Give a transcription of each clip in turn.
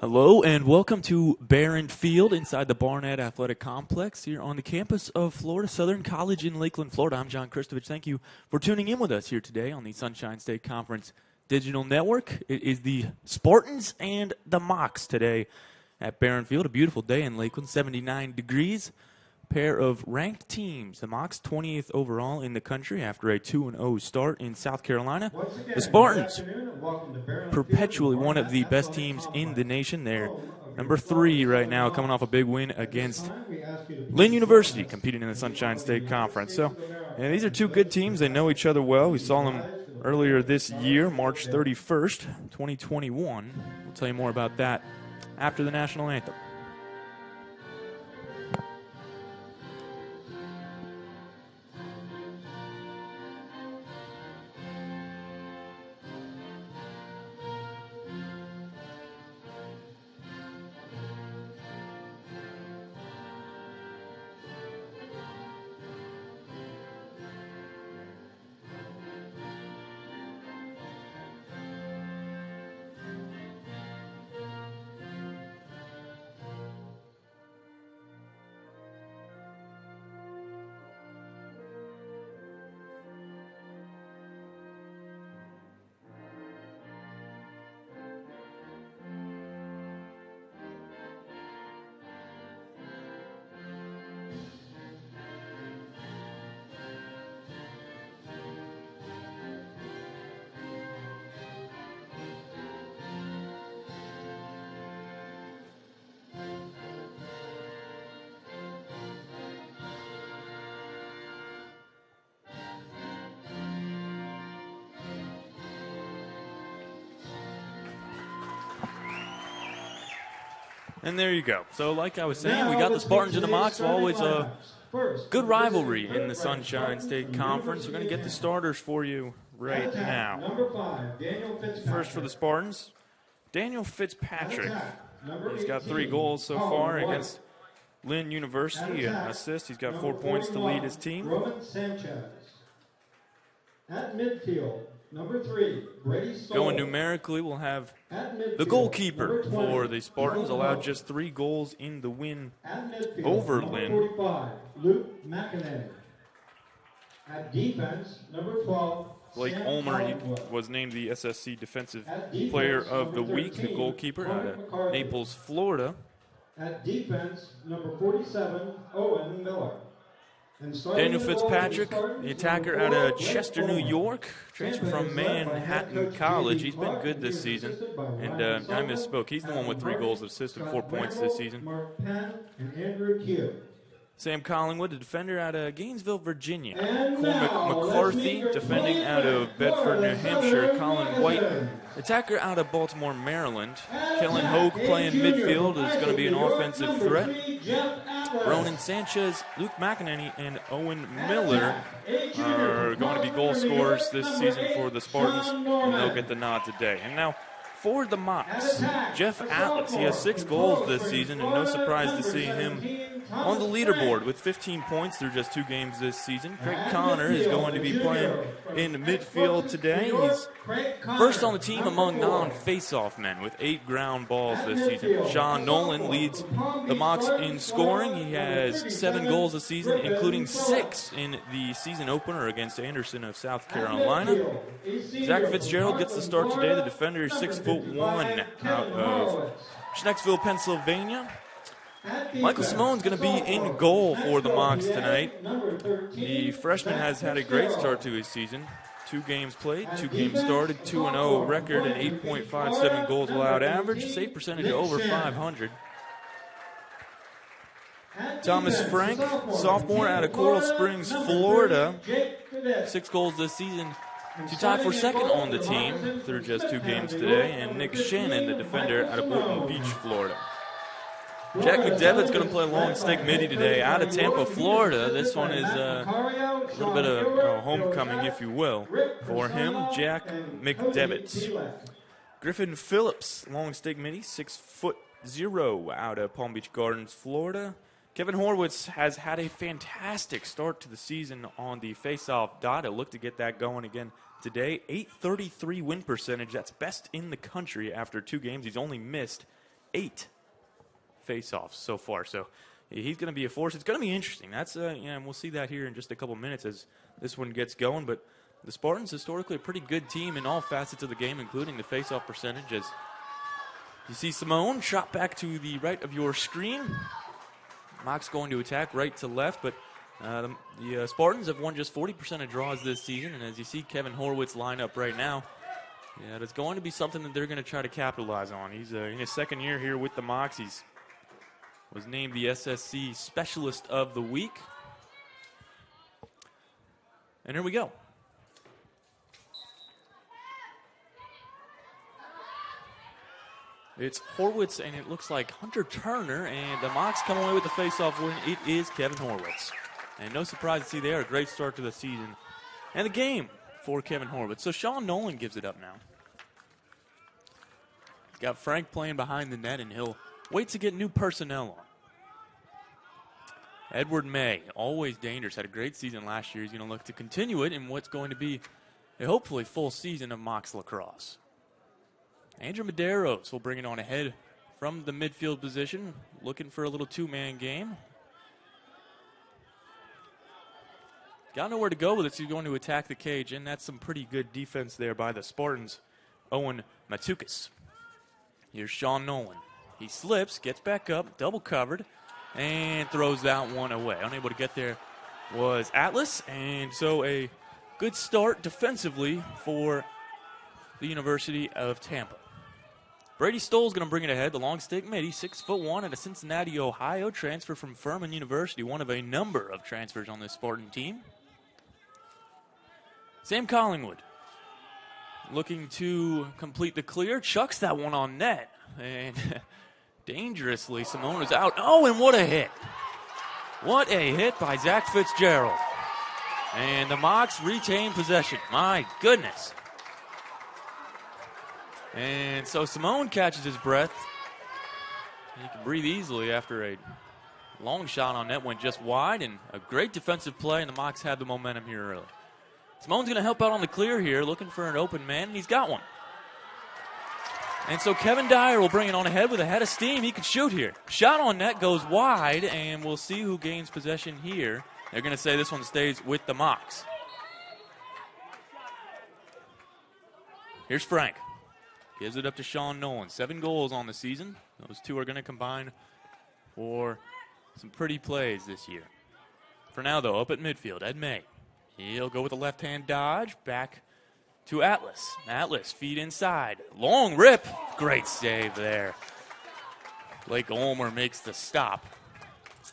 Hello and welcome to Barron Field inside the Barnett Athletic Complex here on the campus of Florida Southern College in Lakeland, Florida. I'm John Kristovich. Thank you for tuning in with us here today on the Sunshine State Conference Digital Network. It is the Spartans and the Mocs today at Barron Field. A beautiful day in Lakeland, 79 degrees. Pair of ranked teams. The Mocs 28th overall in the country after a 2-0 start in South Carolina. The Spartans, perpetually one of the best teams in the nation. They're number 3 right now, coming off a big win against Lynn University, competing in the Sunshine State Conference. So these are two good teams. They know each other well. We saw them earlier this year, March 31st, 2021. We'll tell you more about that after the national anthem. And there you go. So like I was saying, we got the Spartans and the Mocs. Always a good rivalry in the Sunshine State Conference. We're going to get the starters for you right now. First for the Spartans, Daniel Fitzpatrick. He's got 3 goals so far against Lynn University, an assist. He's got 4 points to lead his team. At midfield, number 3, Brady Stoll. Going numerically, we'll have the goalkeeper for the Spartans, allowed just 3 goals in the win over Lynn. 45, Luke McInerney. At defense, number 12, Blake Ulmer, he was named the SSC Defensive Player of the Week, the goalkeeper out of Naples, Florida. At defense, number 47, Owen Miller. Daniel Fitzpatrick, the attacker out of Chester, New York, transferred from Manhattan College. He's been good this season. And I misspoke. He's the one with 3 goals, assists, and 4 points this season. Sam Collingwood, the defender out of Gainesville, Virginia. Cormac McCarthy, defending out of Bedford, New Hampshire. Colin White, attacker out of Baltimore, Maryland. Kellen Hogue playing midfield is going to be an offensive threat. Ronan Sanchez, Luke McInerney, and Owen Miller are going to be goal scorers this season for the Spartans, and they'll get the nod today. And now for the Mocs, Jeff Atlas. He has 6 goals this season, and no surprise to see him on the leaderboard with 15 points through just 2 games this season. Craig Connor is going to be playing in midfield today. He's first on the team among non-face-off men with 8 ground balls this season. Sean Nolan leads the Mocs in scoring. He has 7 goals this season, including 6 in the season opener against Anderson of South Carolina. Zach Fitzgerald gets the start today. The defender is 6'1" out of Schnecksville, Pennsylvania. Michael Simone's going to be in goal for the Mocs tonight. The freshman has had a great start to his season. 2 games played, 2 games started, 2-0 record, and 8.57 goals allowed average, save percentage over .500. Thomas Frank, sophomore out of Coral Springs, Florida. 6 goals this season to tie for second on the team through just 2 games today. And Nick Shannon, the defender out of Boynton Beach, Florida. Jack McDevitt's going to play long stick midi today out of Tampa, Florida. This one is a little bit of homecoming, if you will, for him, Jack McDevitt. Griffin Phillips, long stick midi, 6'0" out of Palm Beach Gardens, Florida. Kevin Horwitz has had a fantastic start to the season on the face-off dot. He'll look to get that going again today. .833 win percentage. That's best in the country after 2 games. He's only missed 8 face-offs so far. So he's going to be a force. It's going to be interesting. That's and we'll see that here in just a couple minutes as this one gets going. But the Spartans, historically, a pretty good team in all facets of the game, including the face-off percentage. As you see Simone shot back to the right of your screen. Mock's going to attack right to left, but the Spartans have won just 40% of draws this season. And as you see Kevin Horwitz line up right now, yeah, that's going to be something that they're going to try to capitalize on. He's in his second year here with the Mocs. He's was named the SSC Specialist of the Week. And here we go. It's Horwitz, and it looks like Hunter Turner, and the Mocs come away with the face-off win. It is Kevin Horwitz. And no surprise to see there, a great start to the season and the game for Kevin Horwitz. So Sean Nolan gives it up now. Got Frank playing behind the net, and he'll wait to get new personnel on. Edward May, always dangerous, had a great season last year. He's going to look to continue it in what's going to be a hopefully full season of Mocs lacrosse. Andrew Medeiros will bring it on ahead from the midfield position, looking for a little two-man game. Got nowhere to go with it, so he's going to attack the cage, and that's some pretty good defense there by the Spartans. Owen Matukis. Here's Sean Nolan. He slips, gets back up, double covered, and throws that one away. Unable to get there was Atlas, and so a good start defensively for the University of Tampa. Brady Stoll's going to bring it ahead. The long stick mid. He's 6'1" at a Cincinnati, Ohio transfer from Furman University, one of a number of transfers on this Spartan team. Sam Collingwood looking to complete the clear. Chucks that one on net. And dangerously, Simone was out. Oh, and what a hit. What a hit by Zach Fitzgerald. And the Mocs retain possession. My goodness. And so Simone catches his breath. He can breathe easily after a long shot on net went just wide, and a great defensive play, and the Mocs have the momentum here early. Simone's going to help out on the clear here, looking for an open man, and he's got one. And so Kevin Dyer will bring it on ahead with a head of steam. He can shoot here. Shot on net goes wide, and we'll see who gains possession here. They're going to say this one stays with the Mocs. Here's Frank. Gives it up to Sean Nolan. 7 goals on the season. Those two are going to combine for some pretty plays this year. For now, though, up at midfield, Ed May. He'll go with a left-hand dodge. Back to Atlas. Atlas, feet inside. Long rip. Great save there. Blake Ulmer makes the stop.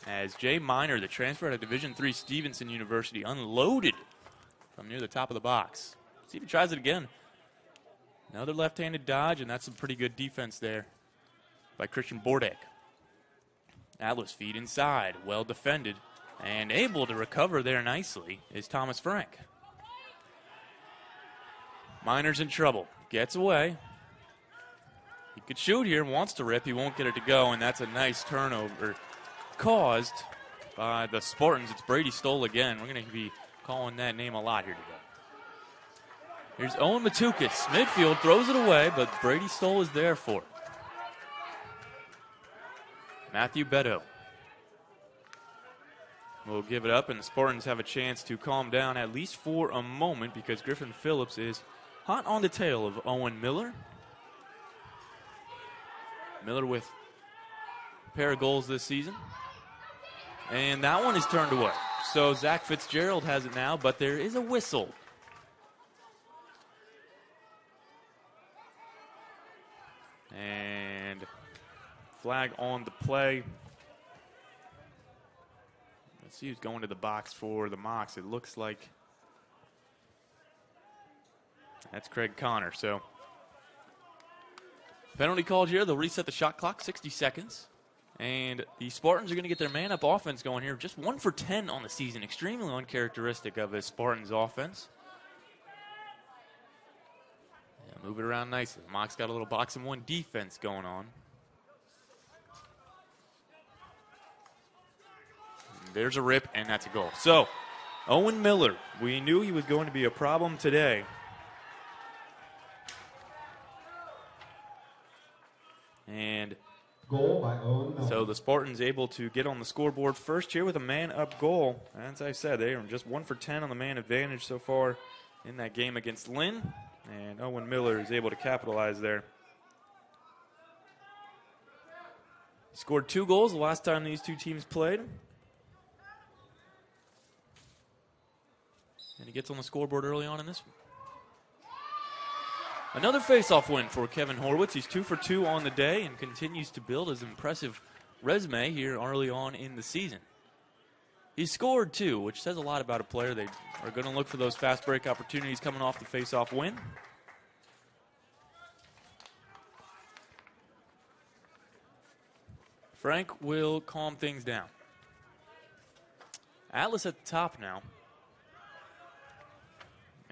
As Jay Miner, the transfer out of Division III Stevenson University, unloaded from near the top of the box. See if he tries it again. Another left-handed dodge, and that's some pretty good defense there by Christian Bordek. Atlas feet inside, well defended, and able to recover there nicely is Thomas Frank. Miner's in trouble, gets away. He could shoot here, wants to rip, he won't get it to go, and that's a nice turnover caused by the Spartans. It's Brady Stoll again. We're going to be calling that name a lot here today. Here's Owen Matukis. Midfield throws it away, but Brady Stoll is there for it. Matthew Beto will give it up, and the Spartans have a chance to calm down at least for a moment because Griffin Phillips is hot on the tail of Owen Miller. Miller with a pair of goals this season. And that one is turned away. So Zach Fitzgerald has it now, but there is a whistle. And flag on the play. Let's see who's going to the box for the Mocs. It looks like that's Craig Connor. So penalty called here. They'll reset the shot clock, 60 seconds. And the Spartans are going to get their man-up offense going here. Just 1 for 10 on the season. Extremely uncharacteristic of a Spartans offense. Move it around nicely. Mocs got a little box and one defense going on. There's a rip, and that's a goal. So, Owen Miller, we knew he was going to be a problem today. And goal by Owen Miller. So the Spartans able to get on the scoreboard first here with a man-up goal. As I said, they are just 1 for 10 on the man advantage so far in that game against Lynn. And Owen Miller is able to capitalize there. He scored 2 goals the last time these two teams played. And he gets on the scoreboard early on in this one. Another face-off win for Kevin Horwitz. He's 2 for 2 on the day and continues to build his impressive resume here early on in the season. He scored 2, which says a lot about a player. They are going to look for those fast break opportunities coming off the face-off win. Frank will calm things down. Atlas at the top now.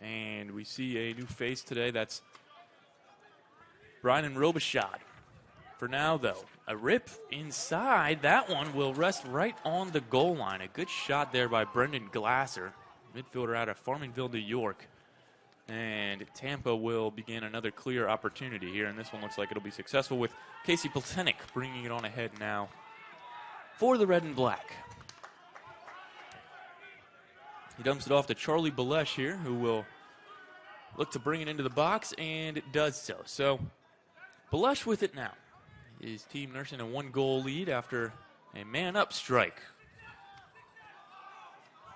And we see a new face today. That's Brian Robichaud. For now, though, a rip inside. That one will rest right on the goal line. A good shot there by Brendan Glasser, midfielder out of Farmingville, New York. And Tampa will begin another clear opportunity here. And this one looks like it'll be successful with Casey Plotenic bringing it on ahead now for the red and black. He dumps it off to Charlie Balesh here, who will look to bring it into the box, and it does so. So Balesh with it now. His team nursing a 1-goal lead after a man-up strike.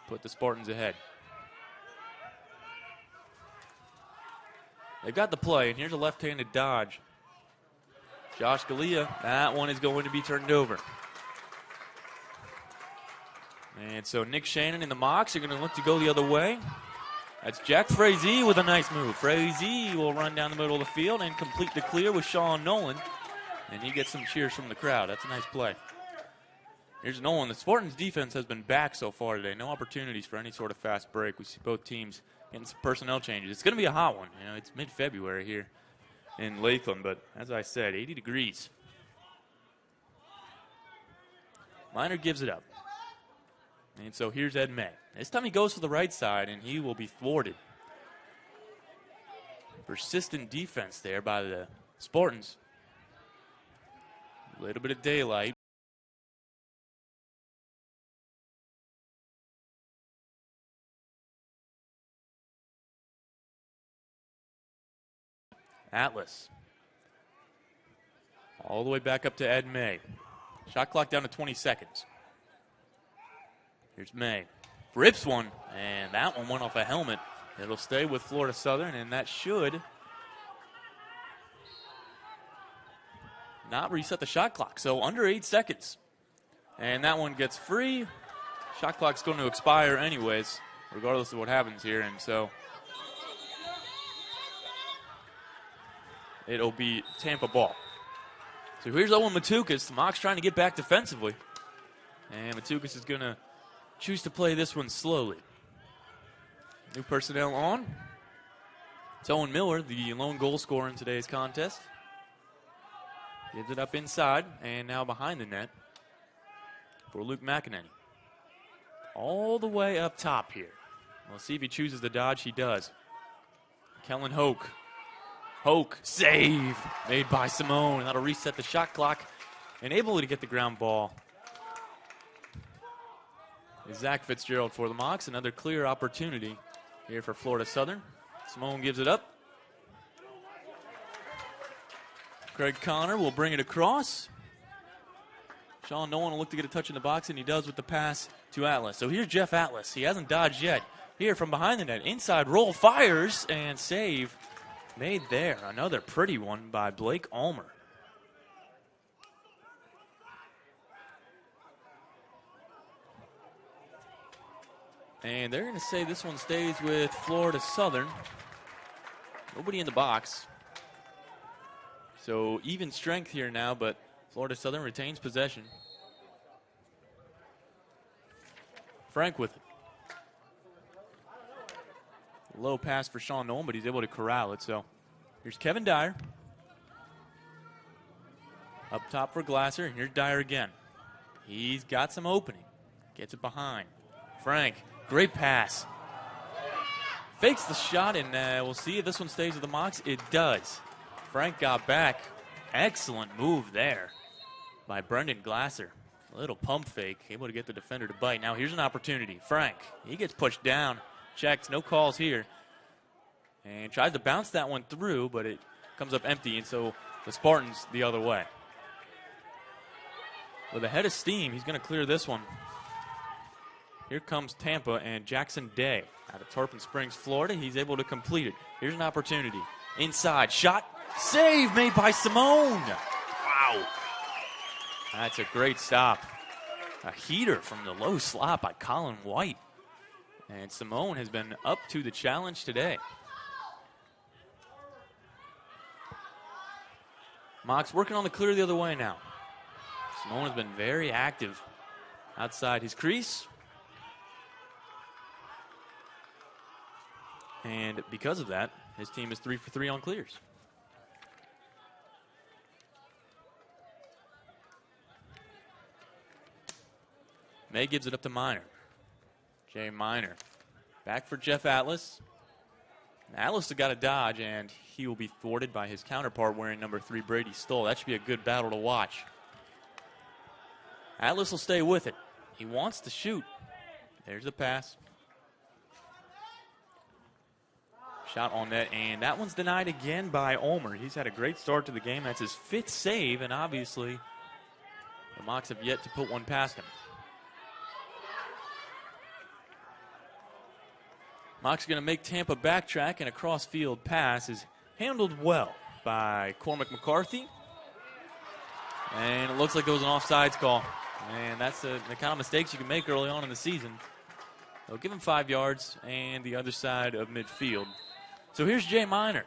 Put the Spartans ahead. They've got the play, and here's a left-handed dodge. Josh Galea, that one is going to be turned over. And so Nick Shannon and the Mocs are going to look to go the other way. That's Jack Frazee with a nice move. Frazee will run down the middle of the field and complete the clear with Sean Nolan. And he gets some cheers from the crowd. That's a nice play. Here's Nolan. The Spartans defense has been back so far today. No opportunities for any sort of fast break. We see both teams getting some personnel changes. It's going to be a hot one. You know, it's mid-February here in Lakeland, but as I said, 80 degrees. Miner gives it up. And so here's Ed May. This time he goes for the right side, and he will be thwarted. Persistent defense there by the Spartans. A little bit of daylight. Atlas. All the way back up to Ed May. Shot clock down to 20 seconds. Here's May. Rips one, and that one went off a helmet. It'll stay with Florida Southern, and that should not reset the shot clock. So under 8 seconds. And that one gets free. Shot clock's going to expire anyways, regardless of what happens here. And so it'll be Tampa ball. So here's Owen Matukas. The Mocs trying to get back defensively. And Matukas is going to choose to play this one slowly. New personnel on. It's Owen Miller, the lone goal scorer in today's contest. Gives it up inside, and now behind the net for Luke McEnany. All the way up top here. We'll see if he chooses the dodge. He does. Kellen Hoke. Hoke, save made by Simone. That'll reset the shot clock and able to get the ground ball. Is Zach Fitzgerald for the Mocs. Another clear opportunity here for Florida Southern. Simone gives it up. Craig Connor will bring it across. Sean Nolan will look to get a touch in the box, and he does with the pass to Atlas. So here's Jeff Atlas. He hasn't dodged yet. Here from behind the net, inside roll, fires, and save made there. Another pretty one by Blake Ulmer. And they're going to say this one stays with Florida Southern. Nobody in the box. So even strength here now, but Florida Southern retains possession. Frank with it. Low pass for Sean Nolan, but he's able to corral it. So here's Kevin Dyer. Up top for Glasser. Here's Dyer again. He's got some opening. Gets it behind. Frank. Great pass. Fakes the shot, and we'll see if this one stays with the Mocs. It does. Frank got back. Excellent move there. by Brendan Glasser. A little pump fake, able to get the defender to bite. Now here's an opportunity. Frank, he gets pushed down, checked, no calls here. And tries to bounce that one through, but it comes up empty, and so the Spartans the other way. With a head of steam, he's going to clear this one. Here comes Tampa and Jackson Day out of Tarpon Springs, Florida. He's able to complete it. Here's an opportunity. Inside, shot, save made by Simone. Wow. That's a great stop. A heater from the low slot by Colin White. And Simone has been up to the challenge today. Mox working on the clear the other way now. Simone has been very active outside his crease. And because of that, his team is 3 for 3 on clears. May gives it up to Minor. Jay Minor. Back for Jeff Atlas. Atlas has got a dodge, and he will be thwarted by his counterpart wearing number 3, Brady Stoll. That should be a good battle to watch. Atlas will stay with it. He wants to shoot. There's the pass. Shot on net, and that one's denied again by Ulmer. He's had a great start to the game. That's his 5th save, and obviously the Mocs have yet to put one past him. Mocs going to make Tampa backtrack, and a cross-field pass is handled well by Cormac McCarthy. And it looks like there was an offsides call. And that's the kind of mistakes you can make early on in the season. They'll give him 5 yards and the other side of midfield. So here's Jay Minor.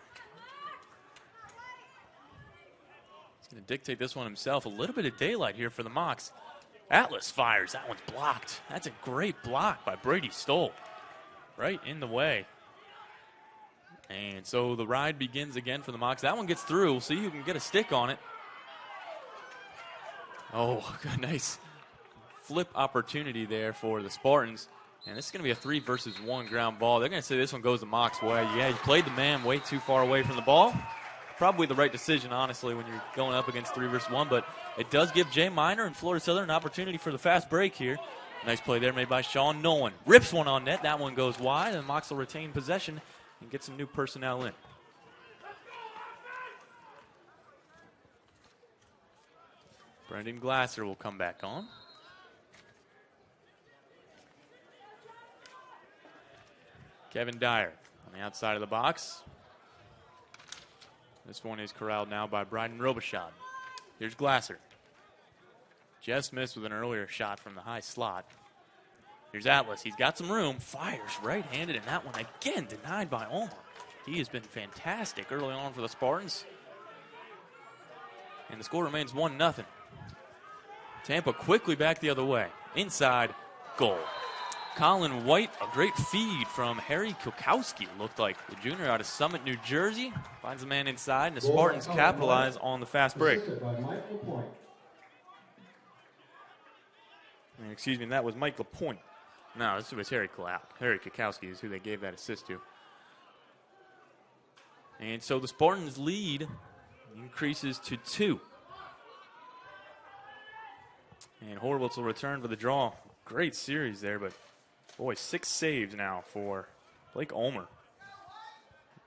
He's going to dictate this one himself. A little bit of daylight here for the Mocs. Atlas fires. That one's blocked. That's a great block by Brady Stoll. Right in the way. And so the ride begins again for the Mocs. That one gets through. We'll see who can get a stick on it. Oh, nice flip opportunity there for the Spartans. And this is going to be a 3 versus 1 ground ball. They're going to say this one goes the Mocs' way. Yeah, you played the man way too far away from the ball. Probably the right decision, honestly, when you're going up against 3 versus 1. But it does give Jay Minor and Florida Southern an opportunity for the fast break here. Nice play there made by Sean Nolan. Rips one on net. That one goes wide, and the Mocs will retain possession and get some new personnel in. Brendan Glasser will come back on. Kevin Dyer on the outside of the box. This one is corralled now by Bryden Robichaud. Here's Glasser. Jeff Smith with an earlier shot from the high slot. Here's Atlas. He's got some room. Fires right-handed, and that one again denied by Ulmer. He has been fantastic early on for the Spartans. And the score remains 1-0. Tampa quickly back the other way. Inside, goal. Colin White, a great feed from Harry Kukowski, looked like. The junior out of Summit, New Jersey. Finds the man inside, and the Spartans capitalize on the fast break. Excuse me, that was Mike LaPointe. No, this was Harry Kukowski is who they gave that assist to. And so the Spartans' lead increases to 2. And Horwitz will return for the draw. Great series there, but boy, 6 saves now for Blake Ulmer.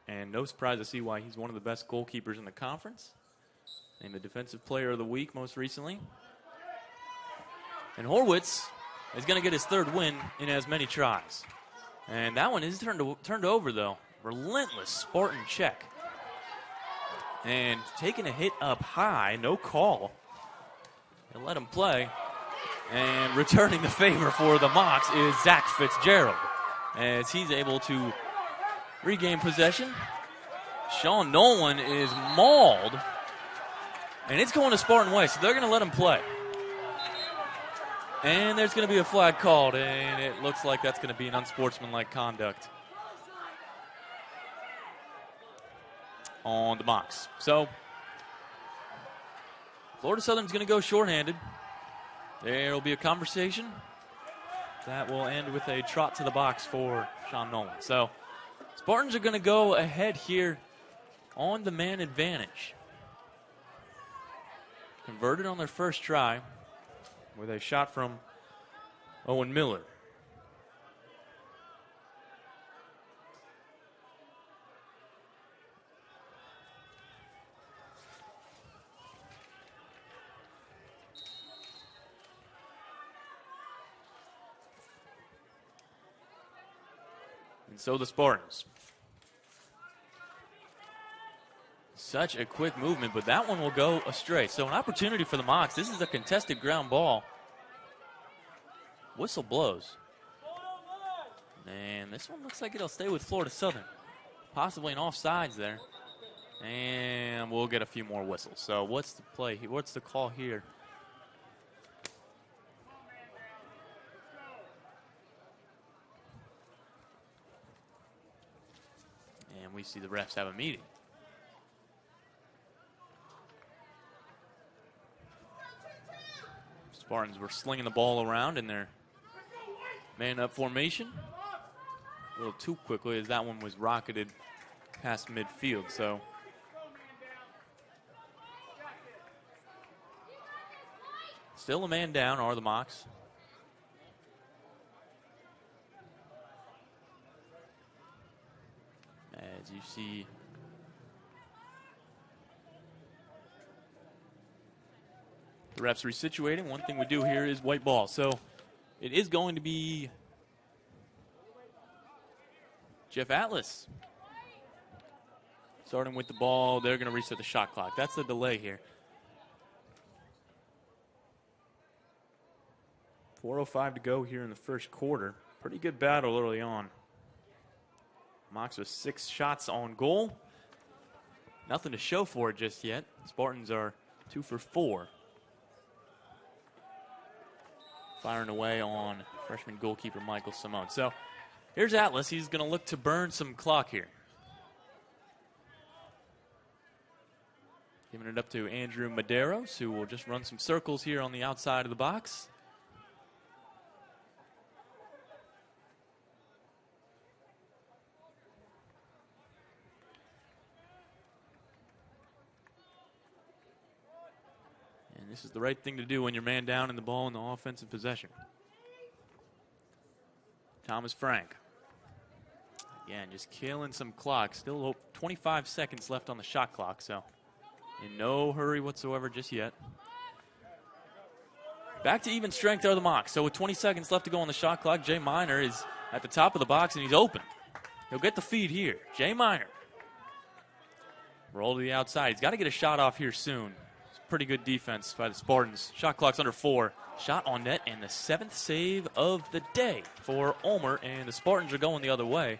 And no surprise to see why he's one of the best goalkeepers in the conference. Named the Defensive Player of the Week most recently. And Horwitz is going to get his 3rd win in as many tries. And that one is turned over, though. Relentless Spartan check. And taking a hit up high, no call. They'll let him play. And returning the favor for the Mocs is Zach Fitzgerald, as he's able to regain possession. Sean Nolan is mauled. And it's going to Spartan way, so they're going to let him play. And there's going to be a flag called, and it looks like that's going to be an unsportsmanlike conduct on the Mocs. So, Florida Southern's going to go shorthanded. There will be a conversation that will end with a trot to the box for Sean Nolan. So, Spartans are going to go ahead here on the man advantage. converted on their first try with a shot from Owen Miller. And so the Spartans. Such a quick movement, but that one will go astray. So an opportunity for the Mocs. This is a contested ground ball. Whistle blows. And this one looks like it'll stay with Florida Southern. Possibly an offsides there. And we'll get a few more whistles. So what's the play? What's the call here? And we see the refs have a meeting. Spartans were slinging the ball around in their man-up formation. A little too quickly as that one was rocketed past midfield. So still a man down are the Mocs. As you see the refs resituating. One thing we do here is white ball. So it is going to be Jeff Atlas starting with the ball. They're going to reset the shot clock. That's the delay here. 4:05 to go here in the first quarter. Pretty good battle early on. Mocs with 6 shots on goal. Nothing to show for it just yet. Spartans are 2 for 4. Firing away on freshman goalkeeper Michael Simone. So here's Atlas. He's going to look to burn some clock here. Giving it up to Andrew Medeiros, who will just run some circles here on the outside of the box. This is the right thing to do when you're man down in the ball in the offensive possession. Thomas Frank. Again, just killing some clock. Still 25 seconds left on the shot clock, so in no hurry whatsoever just yet. Back to even strength are the Mocs. So with 20 seconds left to go on the shot clock, Jay Miner is at the top of the box, and he's open. He'll get the feed here. Jay Miner. Roll to the outside. He's got to get a shot off here soon. Pretty good defense by the Spartans. Shot clock's under 4. Shot on net and the 7th save of the day for Ulmer, and the Spartans are going the other way.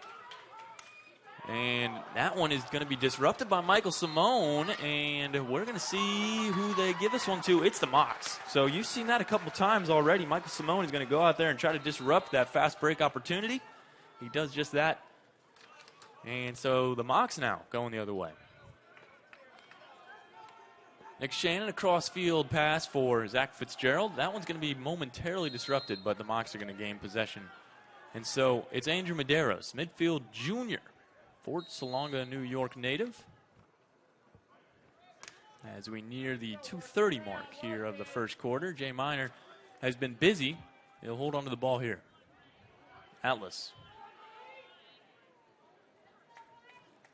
And that one is going to be disrupted by Michael Simone, and we're going to see who they give this one to. It's the Mocs. So you've seen that a couple times already. Michael Simone is going to go out there and try to disrupt that fast break opportunity. He does just that. And so the Mocs now going the other way. Nick Shannon, a cross-field pass for Zach Fitzgerald. That one's going to be momentarily disrupted, but the Mocs are going to gain possession. And so it's Andrew Medeiros, midfield junior, Fort Salonga, New York native. As we near the 2:30 mark here of the first quarter, Jay Miner has been busy. He'll hold on to the ball here. Atlas.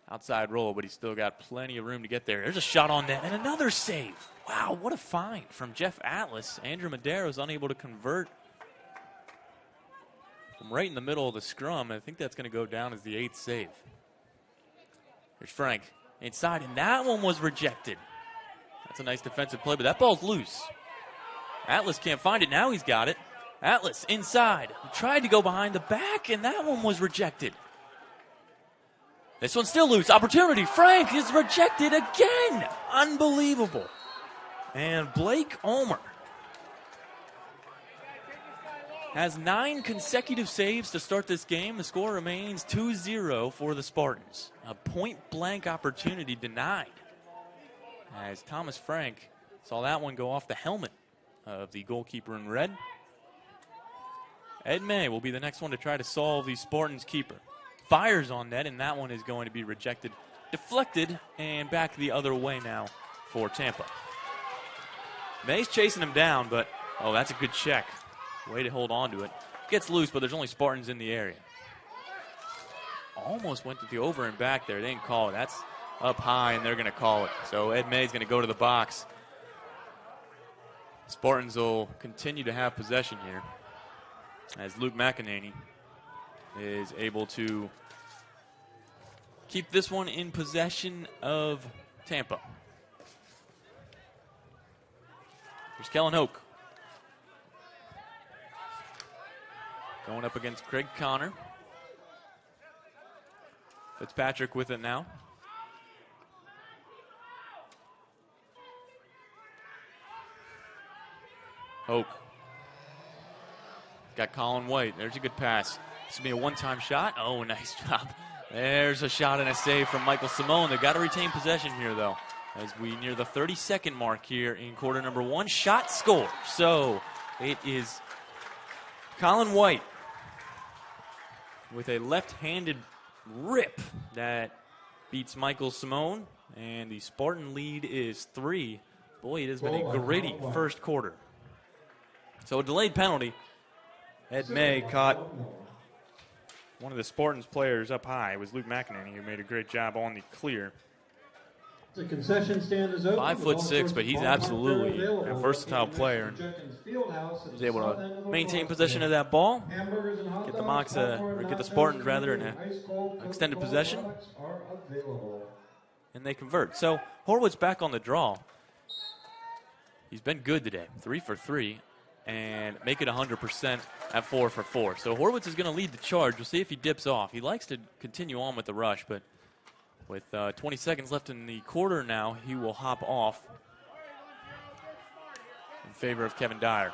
Outside roll, but he's still got plenty of room to get there. There's a shot on net and another save. Wow, what a find from Jeff Atlas. Andrew Medeiros unable to convert from right in the middle of the scrum. I think that's going to go down as the 8th save. There's Frank inside, and that one was rejected. That's a nice defensive play, but that ball's loose. Atlas can't find it. Now he's got it. Atlas inside. He tried to go behind the back, and that one was rejected. This one's still loose. Opportunity. Frank is rejected again. Unbelievable. And Blake Ulmer has 9 consecutive saves to start this game. The score remains 2-0 for the Spartans. A point-blank opportunity denied, as Thomas Frank saw that one go off the helmet of the goalkeeper in red. Ed May will be the next one to try to solve the Spartans keeper. Fires on net, and that one is going to be rejected. Deflected, and back the other way now for Tampa. May's chasing him down, but, oh, that's a good check. Way to hold on to it. Gets loose, but there's only Spartans in the area. Almost went to the over and back there. They didn't call it. That's up high, and they're going to call it. So Ed May's going to go to the box. Spartans will continue to have possession here as Luke McEnany is able to keep this one in possession of Tampa. Here's Kellen Hoke. Going up against Craig Connor. Fitzpatrick with it now. Hoke. Got Colin White. There's a good pass. This will be a one-time shot. Oh, nice job. There's a shot and a save from Michael Simone. They've got to retain possession here, though, as we near the 30-second mark here in quarter number one. Shot score. So it is Colin White with a left-handed rip that beats Michael Simone, and the Spartan lead is 3. Boy, it has been a gritty first quarter. So a delayed penalty. Ed May caught one of the Spartans players up high. It was Luke McEnany who made a great job on the clear. The concession stand is open. 5'6", but he's absolutely a versatile player. He's able to maintain possession of that ball, get the Mocs, or get the Spartans rather in an extended possession, and they convert. So Horwitz back on the draw. He's been good today, 3 for 3, and make it 100% at 4 for 4. So Horwitz is going to lead the charge. We'll see if he dips off. He likes to continue on with the rush, but with 20 seconds left in the quarter now, he will hop off in favor of Kevin Dyer.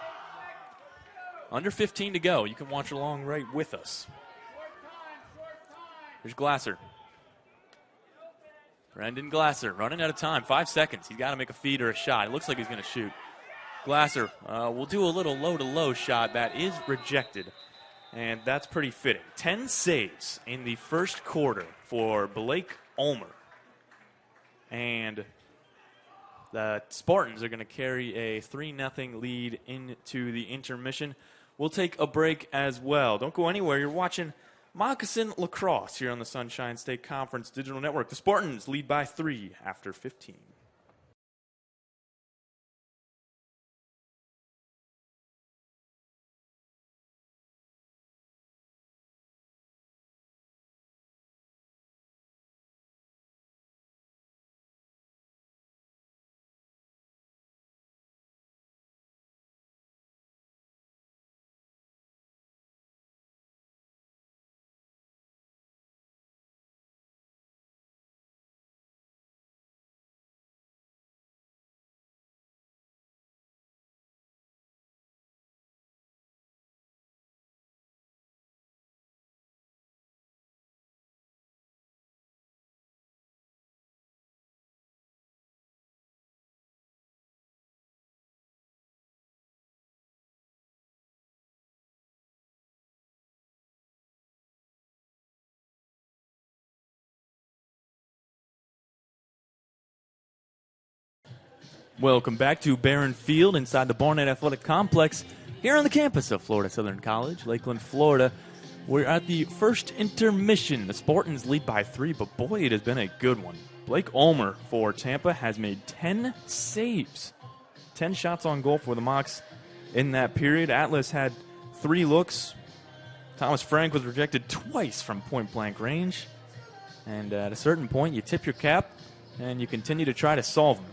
Under 15 to go. You can watch along right with us. Here's Glasser. Brendan Glasser running out of time. 5 seconds. He's got to make a feed or a shot. It looks like he's going to shoot. Glasser will do a little low-to-low shot. That is rejected, and that's pretty fitting. 10 saves in the first quarter for Blake Ulmer. And the Spartans are going to carry a 3-0 lead into the intermission. We'll take a break as well. Don't go anywhere. You're watching Moccasin Lacrosse here on the Sunshine State Conference Digital Network. The Spartans lead by 3 after 15. Welcome back to Barron Field inside the Barnett Athletic Complex here on the campus of Florida Southern College, Lakeland, Florida. We're at the first intermission. The Spartans lead by 3, but boy, it has been a good one. Blake Ulmer for Tampa has made 10 saves. 10 shots on goal for the Mocs in that period. Atlas had 3 looks. Thomas Frank was rejected twice from point-blank range. And at a certain point, you tip your cap and you continue to try to solve them.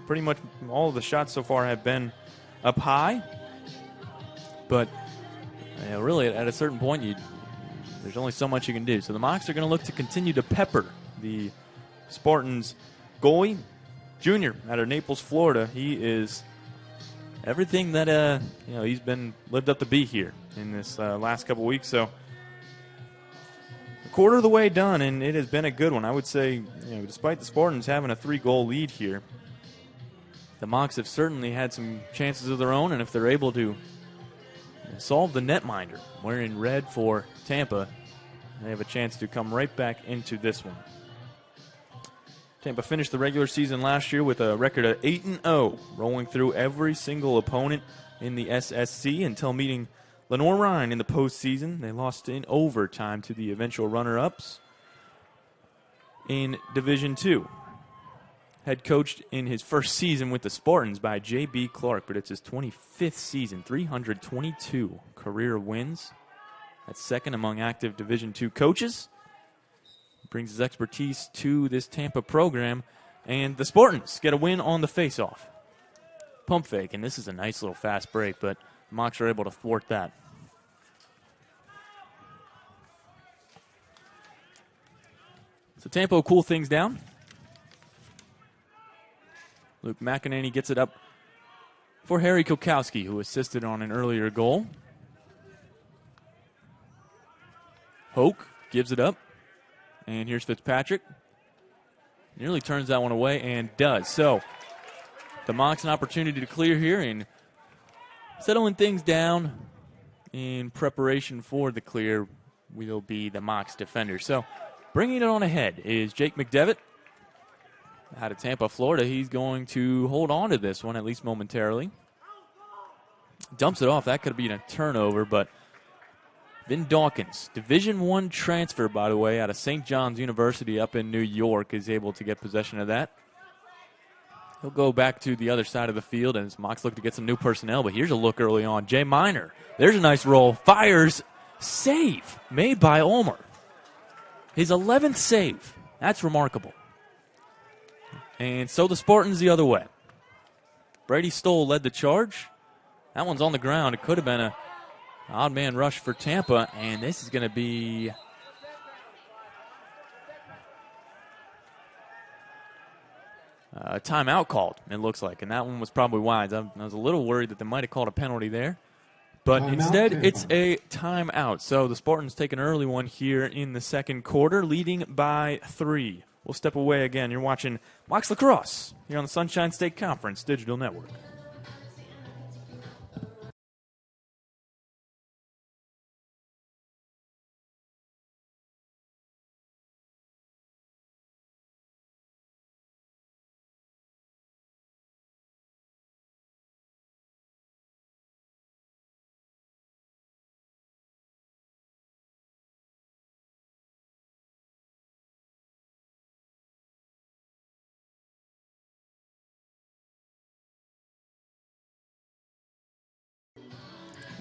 Pretty much all of the shots so far have been up high, but really at a certain point, there's only so much you can do. So the Mocs are going to look to continue to pepper the Spartans goalie, junior out of Naples, Florida. He is everything that he's been lived up to be here in this last couple weeks. So a quarter of the way done, and it has been a good one. I would say, despite the Spartans having a 3-goal lead here, the Mocs have certainly had some chances of their own, and if they're able to solve the netminder, wearing red for Tampa, they have a chance to come right back into this one. Tampa finished the regular season last year with a record of 8-0, rolling through every single opponent in the SSC until meeting Lenore Rhine in the postseason. They lost in overtime to the eventual runner-ups in Division II. Head coached in his first season with the Spartans by J.B. Clark, but it's his 25th season, 322 career wins. That's second among active Division II coaches. Brings his expertise to this Tampa program, and the Spartans get a win on the faceoff. Pump fake, and this is a nice little fast break, but Mocs are able to thwart that. So Tampa will cool things down. Luke McEnany gets it up for Harry Kokowski, who assisted on an earlier goal. Hoke gives it up. And here's Fitzpatrick. Nearly turns that one away and does. So the Mocs an opportunity to clear here and settling things down in preparation for the clear will be the Mocs defender. So bringing it on ahead is Jake McDevitt out of Tampa, Florida. He's going to hold on to this one, at least momentarily. Dumps it off. That could have been a turnover, but Vin Dawkins, Division I transfer, by the way, out of St. John's University up in New York, is able to get possession of that. He'll go back to the other side of the field, and Mocs look to get some new personnel, but here's a look early on. Jay Miner, there's a nice roll. Fires, save made by Ulmer. His 11th save. That's remarkable. And so the Spartans the other way. Brady Stoll led the charge. That one's on the ground. It could have been a odd man rush for Tampa, and this is going to be a timeout called, it looks like, and that one was probably wise. I was a little worried that they might have called a penalty there, but instead it's a timeout. So the Spartans take an early one here in the second quarter, leading by 3. We'll step away again. You're watching Mocs Lacrosse here on the Sunshine State Conference Digital Network.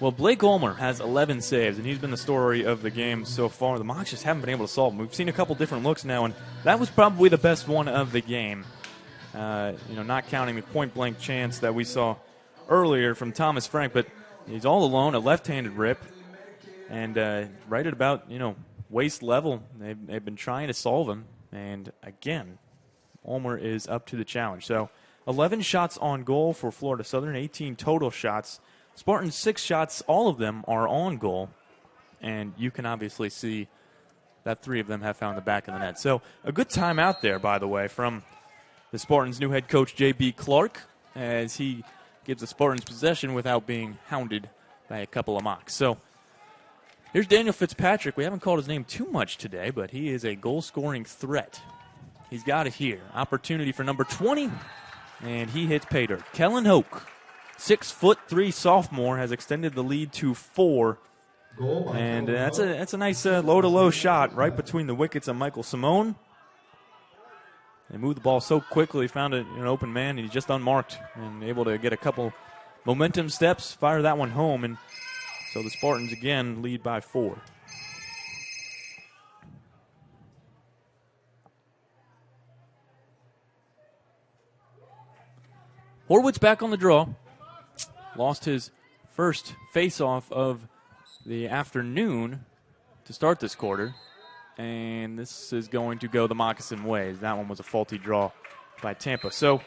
Well, Blake Ulmer has 11 saves, and he's been the story of the game so far. The Mocs just haven't been able to solve him. We've seen a couple different looks now, and that was probably the best one of the game. Not counting the point-blank chance that we saw earlier from Thomas Frank, but he's all alone, a left-handed rip, and right at about, waist level. They've been trying to solve him, and again, Ulmer is up to the challenge. So 11 shots on goal for Florida Southern, 18 total shots. Spartans 6 shots, all of them are on goal, and you can obviously see that 3 of them have found the back of the net. So a good timeout there, by the way, from the Spartans' new head coach, J.B. Clark, as he gives the Spartans possession without being hounded by a couple of Mocs. So here's Daniel Fitzpatrick. We haven't called his name too much today, but he is a goal-scoring threat. He's got it here. Opportunity for number 20, and he hits pay dirt. Kellen Hoke, 6'3" sophomore, has extended the lead to 4. And that's a nice low-to-low shot right between the wickets of Michael Simone. They moved the ball so quickly, found an open man, and he's just unmarked and able to get a couple momentum steps, fire that one home, and so the Spartans again lead by 4. Horwitz back on the draw. Lost his first face-off of the afternoon to start this quarter. And this is going to go the Moccasin way. That one was a faulty draw by Tampa. So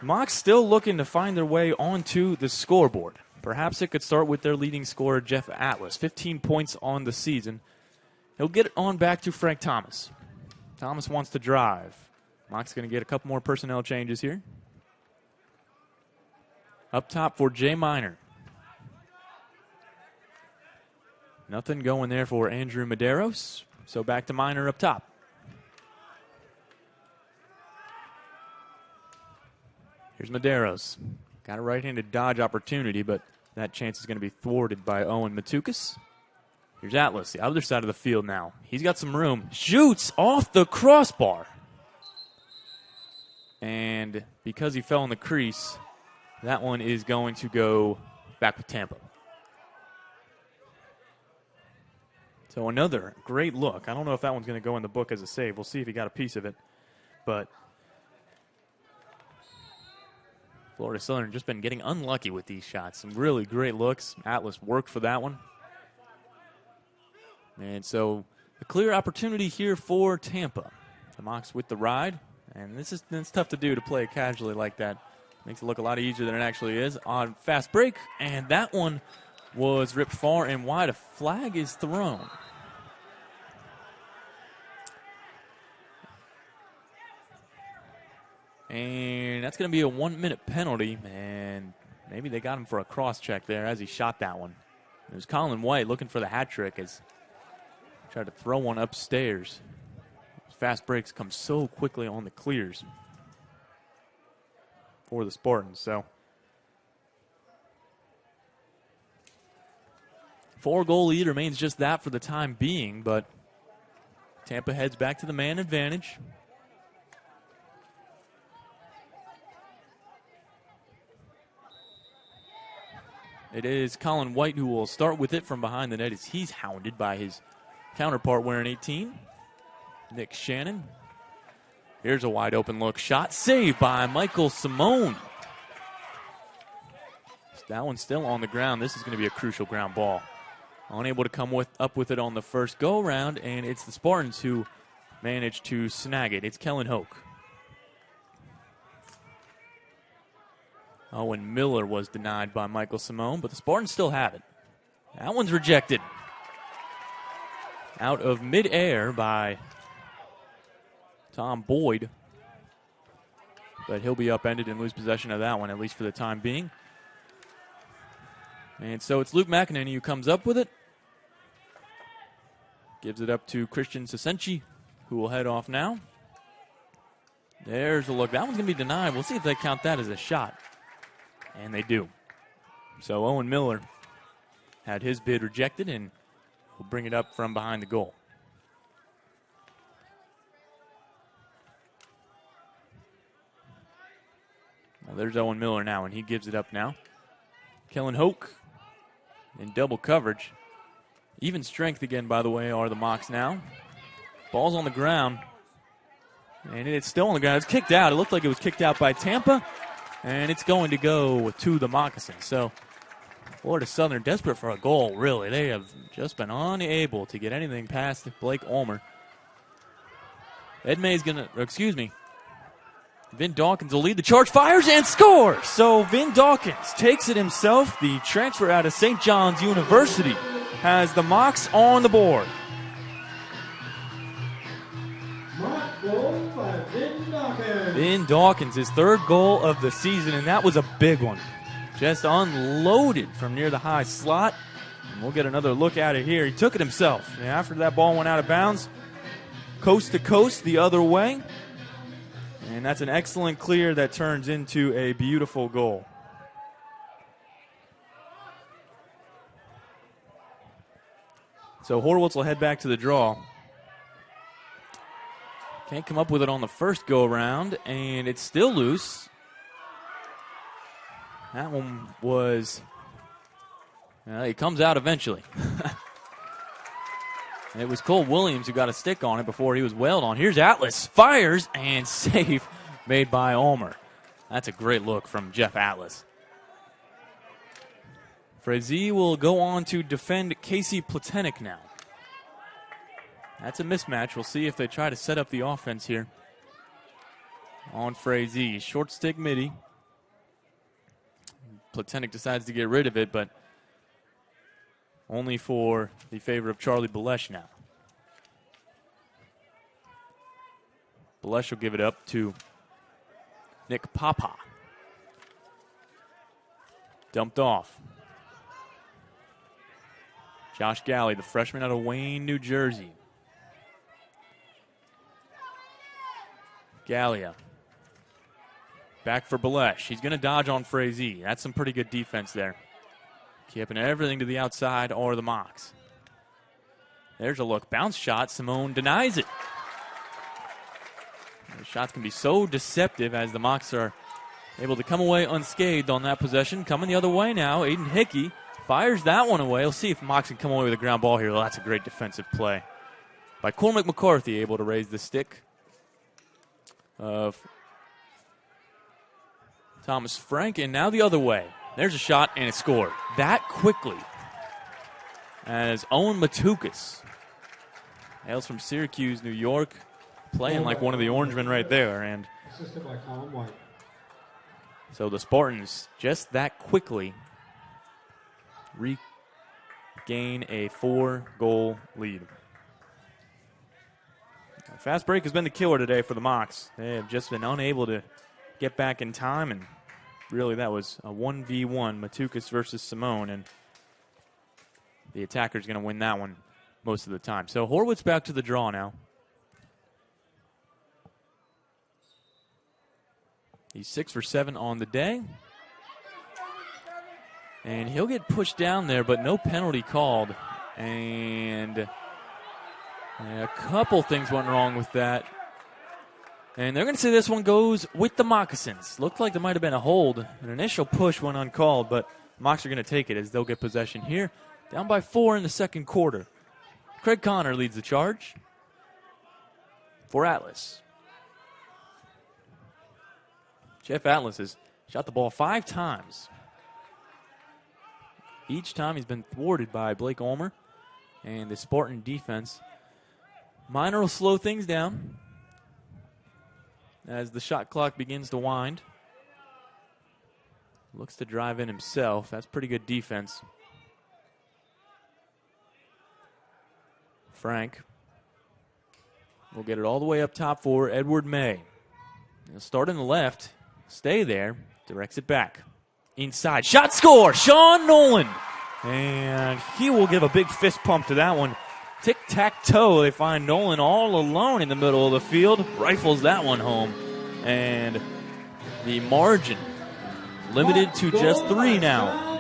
Mocs still looking to find their way onto the scoreboard. Perhaps it could start with their leading scorer, Jeff Atlas. 15 points on the season. He'll get it on back to Frank Thomas. Thomas wants to drive. Mocs going to get a couple more personnel changes here. Up top for Jay Miner. Nothing going there for Andrew Medeiros. So back to Miner up top. Here's Medeiros. Got a right-handed dodge opportunity, but that chance is going to be thwarted by Owen Matukis. Here's Atlas, the other side of the field now. He's got some room. Shoots off the crossbar. And because he fell in the crease, that one is going to go back with Tampa. So another great look. I don't know if that one's going to go in the book as a save. We'll see if he got a piece of it. But Florida Southern just been getting unlucky with these shots. Some really great looks. Atlas worked for that one. And so a clear opportunity here for Tampa. The Mocs with the ride. And it's tough to do, to play casually like that. Makes it look a lot easier than it actually is. On fast break, and that one was ripped far and wide. A flag is thrown. And that's going to be a 1-minute penalty, and maybe they got him for a cross-check there as he shot that one. It was Colin White looking for the hat trick as he tried to throw one upstairs. Fast breaks come so quickly on the clears for the Spartans. So 4-goal lead remains just that for the time being, but Tampa heads back to the man advantage. It is Colin White who will start with it from behind the net as he's hounded by his counterpart wearing 18, Nick Shannon. Here's a wide open look. Shot saved by Michael Simone. That one's still on the ground. This is going to be a crucial ground ball. Unable to come up with it on the first go-round, and it's the Spartans who managed to snag it. It's Kellen Hoke. Owen Miller was denied by Michael Simone, but the Spartans still have it. That one's rejected. Out of midair by Tom Boyd. But he'll be upended and lose possession of that one, at least for the time being. And so it's Luke McEnany who comes up with it. Gives it up to Christian Sasenci, who will head off now. There's a look. That one's going to be denied. We'll see if they count that as a shot. And they do. So Owen Miller had his bid rejected and will bring it up from behind the goal. Well, there's Owen Miller now, and he gives it up now. Kellen Hoke in double coverage. Even strength again, by the way, are the Mocs now. Ball's on the ground. And it's still on the ground. It's kicked out. It looked like it was kicked out by Tampa. And it's going to go to the Moccasins. So Florida Southern desperate for a goal, really. They have just been unable to get anything past Blake Ulmer. Vin Dawkins will lead the charge, fires, and scores! So Vin Dawkins takes it himself. The transfer out of St. John's University has the Mocs on the board. Goal by Vin Dawkins. Vin Dawkins, his third goal of the season, and that was a big one. Just unloaded from near the high slot. And we'll get another look at it here. He took it himself. And after that ball went out of bounds, coast to coast the other way. And that's an excellent clear that turns into a beautiful goal. So Horwitz will head back to the draw. Can't come up with it on the first go-around, and it's still loose. That one was... Well, it comes out eventually. It was Cole Williams who got a stick on it before he was wailed on. Here's Atlas. Fires, and save made by Ulmer. That's a great look from Jeff Atlas. Frazee will go on to defend Casey Platenik now. That's a mismatch. We'll see if they try to set up the offense here on Frazee. Short stick midi. Platenik decides to get rid of it, but only for the favor of Charlie Balesh now. Balesh will give it up to Nick Papa. Dumped off. Josh Galley, the freshman out of Wayne, New Jersey. Gallia Back for Balesh. He's going to dodge on Frazee. That's some pretty good defense there. Keeping everything to the outside or the Mocs. There's a look. Bounce shot. Simone denies it. The shots can be so deceptive as the Mocs are able to come away unscathed on that possession. Coming the other way now. Aiden Hickey fires that one away. We'll see if Mocs can come away with a ground ball here. Well, that's a great defensive play by Cormac McCarthy, able to raise the stick of Thomas Frank. And now the other way. There's a shot and a score. That quickly as Owen Matukas hails from Syracuse, New York, playing like one of the Orangemen right there. And assisted by Colin White. So the Spartans just that quickly regain a 4-goal lead. Fast break has been the killer today for the Mocs. They have just been unable to get back in time, and really that was a 1v1, Matukas versus Simone, and the attacker's going to win that one most of the time. So Horwitz back to the draw now. He's 6 for 7 on the day. And he'll get pushed down there, but no penalty called. And a couple things went wrong with that. And they're going to say this one goes with the Moccasins. Looked like there might have been a hold. An initial push went uncalled, but Mocs are going to take it as they'll get possession here. Down by 4 in the second quarter. Craig Connor leads the charge for Atlas. Jeff Atlas has shot the ball 5 times. Each time he's been thwarted by Blake Ulmer and the Spartan defense. Minor will slow things down as the shot clock begins to wind. Looks to drive in himself. That's pretty good defense. Frank will get it all the way up top for Edward May. He'll start on the left. Stay there. Directs it back. Inside. Shot score. Sean Nolan. And he will give a big fist pump to that one. Tic-tac-toe. They find Nolan all alone in the middle of the field. Rifles that one home. And the margin limited to just 3 now.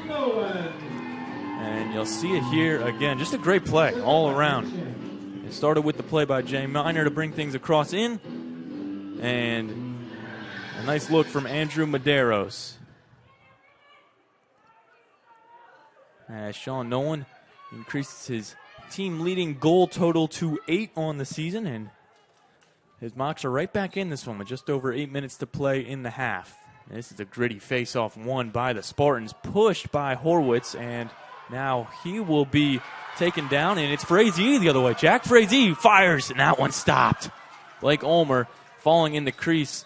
And you'll see it here again. Just a great play all around. It started with the play by Jay Miner to bring things across in. And a nice look from Andrew Medeiros. As Sean Nolan increases his team-leading goal total to 8 on the season. And his Mocs are right back in this one with just over 8 minutes to play in the half. This is a gritty face-off won by the Spartans, pushed by Horwitz, and now he will be taken down, and it's Frazee the other way. Jack Frazee fires, and that one stopped. Blake Ulmer falling in the crease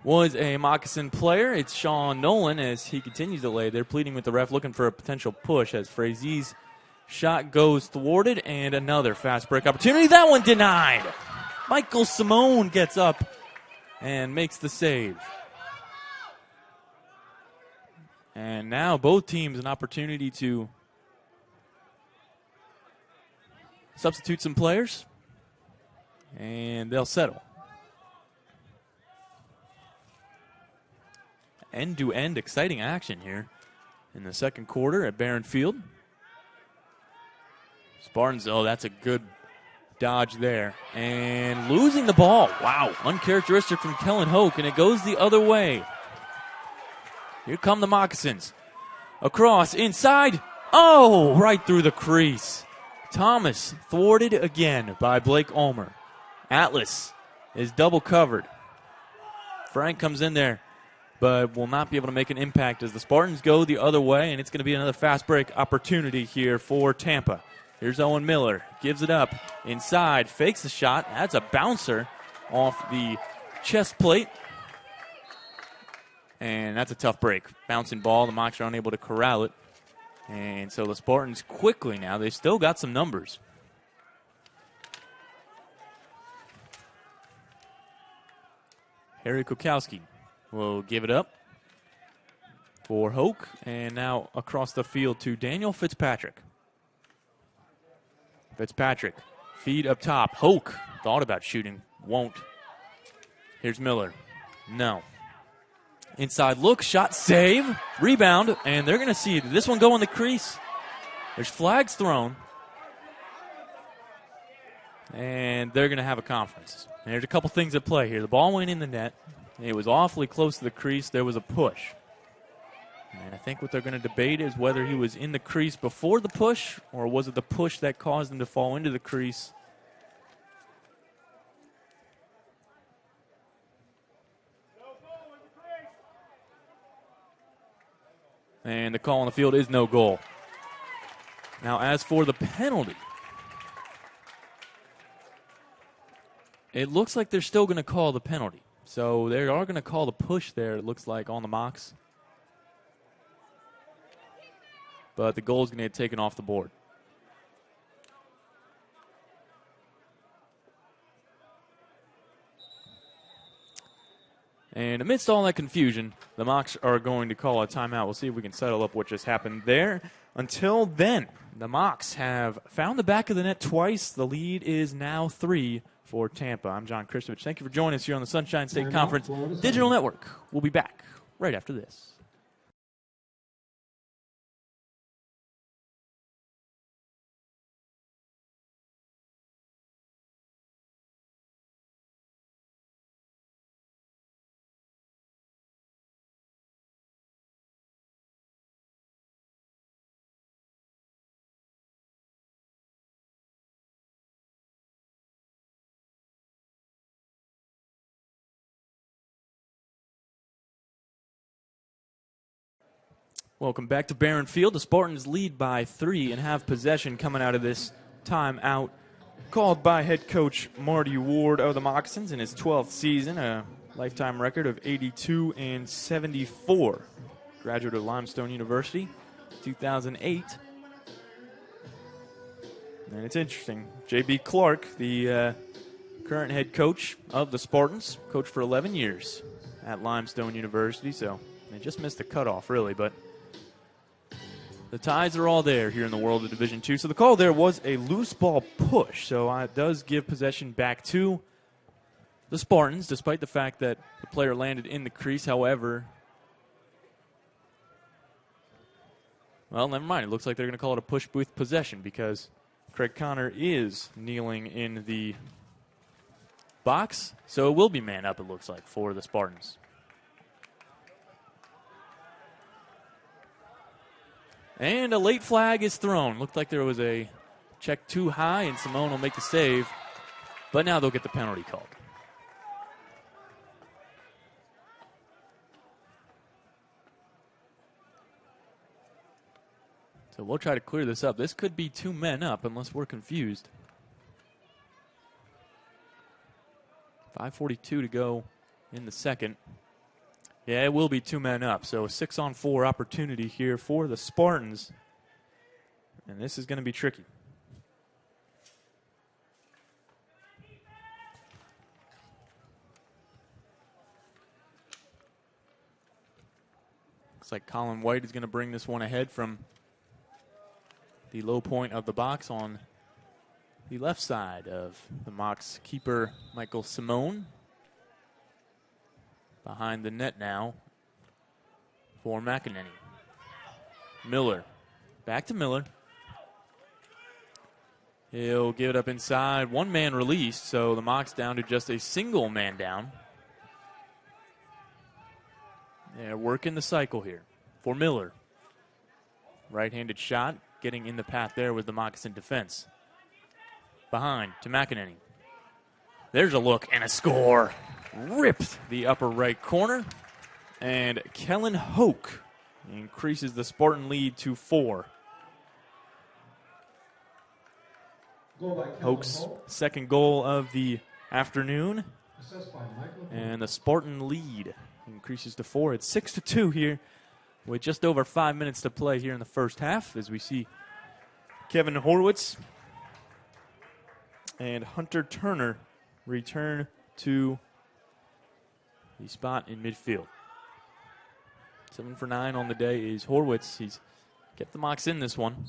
was a Moccasin player. It's Sean Nolan as he continues to lay there, pleading with the ref, looking for a potential push as Frazee's shot goes thwarted, and another fast break opportunity. That one denied. Michael Simone gets up and makes the save. And now both teams an opportunity to substitute some players, and they'll settle. End-to-end exciting action here in the second quarter at Barron Field. Spartans, oh, that's a good dodge there. And losing the ball. Wow, uncharacteristic from Kellen Hoke, and it goes the other way. Here come the Moccasins. Across, inside. Oh, right through the crease. Thomas thwarted again by Blake Ulmer. Atlas is double covered. Frank comes in there, but will not be able to make an impact as the Spartans go the other way, and it's going to be another fast break opportunity here for Tampa. Here's Owen Miller. Gives it up. Inside. Fakes the shot. That's a bouncer off the chest plate. And that's a tough break. Bouncing ball. The Mocs are unable to corral it. And so the Spartans quickly now, they've still got some numbers. Harry Kukowski will give it up for Hoke. And now across the field to Daniel Fitzpatrick. Fitzpatrick, feed up top. Hoke thought about shooting, won't. Here's Miller. No. Inside look, shot, save, rebound, and they're going to see this one go in the crease. There's flags thrown. And they're going to have a conference. And there's a couple things at play here. The ball went in the net. It was awfully close to the crease. There was a push. And I think what they're going to debate is whether he was in the crease before the push or was it the push that caused him to fall into the crease. And the call on the field is no goal. Now, as for the penalty, it looks like they're still going to call the penalty. So they are going to call the push there, it looks like, on the Mocs. But the goal is going to get taken off the board. And amidst all that confusion, the Mocs are going to call a timeout. We'll see if we can settle up what just happened there. Until then, the Mocs have found the back of the net twice. The lead is now 3 for Tampa. I'm John Kristovich. Thank you for joining us here on the Sunshine State Conference Digital Network. We'll be back right after this. Welcome back to Barron Field. The Spartans lead by 3 and have possession coming out of this timeout called by head coach Marty Ward of the Moccasins in his 12th season, a lifetime record of 82 and 74. Graduate of Limestone University, 2008. And it's interesting. J.B. Clark, the current head coach of the Spartans, coached for 11 years at Limestone University, so they just missed the cutoff, really, but the ties are all there here in the world of Division II. So the call there was a loose ball push. So it does give possession back to the Spartans, despite the fact that the player landed in the crease. However, well, never mind. It looks like they're going to call it a push with possession because Craig Connor is kneeling in the box. So it will be man up, it looks like, for the Spartans. And a late flag is thrown. Looked like there was a check too high, and Simone will make the save. But now they'll get the penalty called. So we'll try to clear this up. This could be 2 men up unless we're confused. 5:42 to go in the second. Yeah, it will be 2 men up. So a 6-on-4 opportunity here for the Spartans. And this is going to be tricky. Looks like Colin White is going to bring this one ahead from the low point of the box on the left side of the Mocs keeper, Michael Simone. Behind the net now for McEnany. Miller. Back to Miller. He'll give it up inside. 1 man released, so the Mocs down to just a single man down. They're working the cycle here for Miller. Right-handed shot. Getting in the path there with the Moccasin defense. Behind to McEnany. There's a look and a score. Ripped the upper right corner. And Kellen Hoke increases the Spartan lead to 4. Hoke's second goal of the afternoon. And the Spartan lead increases to 4. It's 6-2 here with just over 5 minutes to play here in the first half as we see Kevin Horwitz and Hunter Turner return to the spot in midfield. 7 for 9 on the day is Horwitz. He's kept the Mocs in this one.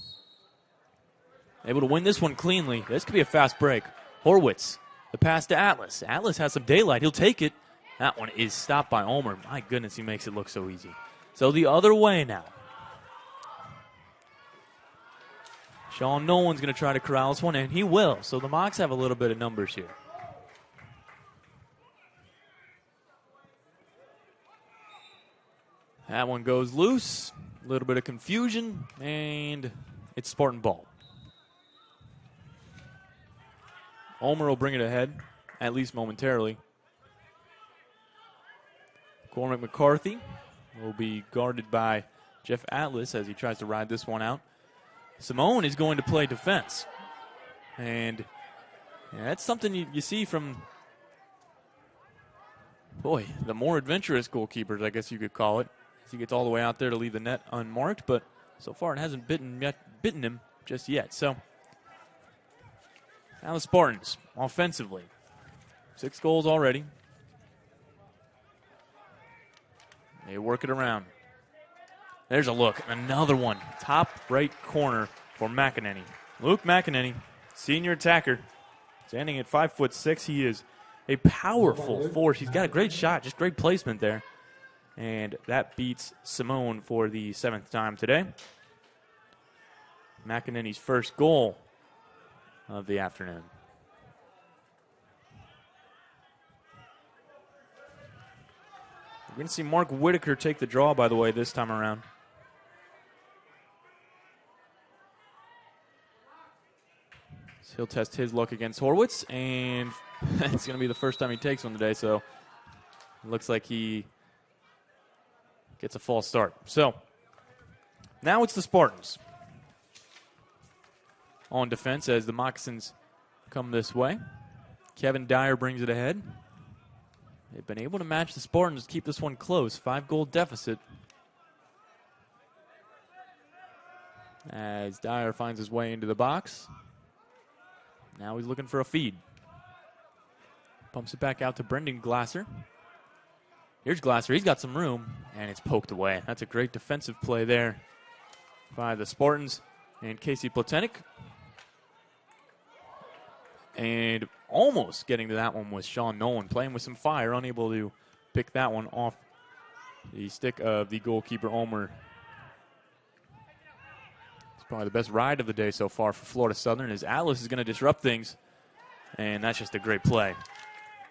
Able to win this one cleanly. This could be a fast break. Horwitz, the pass to Atlas. Atlas has some daylight. He'll take it. That one is stopped by Ulmer. My goodness, he makes it look so easy. So the other way now. Sean Nolan's going to try to corral this one, and he will. So the Mocs have a little bit of numbers here. That one goes loose. A little bit of confusion, and it's Spartan ball. Ulmer will bring it ahead, at least momentarily. Cormac McCarthy will be guarded by Jeff Atlas as he tries to ride this one out. Simone is going to play defense. And that's something you see from, the more adventurous goalkeepers, I guess you could call it. He gets all the way out there to leave the net unmarked, but so far it hasn't bitten him just yet. So now the Spartans, offensively. 6 goals already. They work it around. There's a look. Another one. Top right corner for McEnany. Luke McEnany, senior attacker. Standing at 5'6", he is a powerful force. He's got a great shot, just great placement there. And that beats Simone for the 7th time today. McEnany's first goal of the afternoon. We're going to see Mark Whitaker take the draw, by the way, this time around. So he'll test his luck against Horwitz, and it's going to be the first time he takes one today, so it looks like he gets a false start. So now it's the Spartans on defense as the Moccasins come this way. Kevin Dyer brings it ahead. They've been able to match the Spartans, keep this one close. 5-goal deficit. As Dyer finds his way into the box. Now he's looking for a feed. Pumps it back out to Brendan Glasser. Here's Glasser. He's got some room, and it's poked away. That's a great defensive play there by the Spartans and Casey Plotenic. And almost getting to that one was Sean Nolan, playing with some fire, unable to pick that one off the stick of the goalkeeper, Ulmer. It's probably the best ride of the day so far for Florida Southern, as Atlas is going to disrupt things, and that's just a great play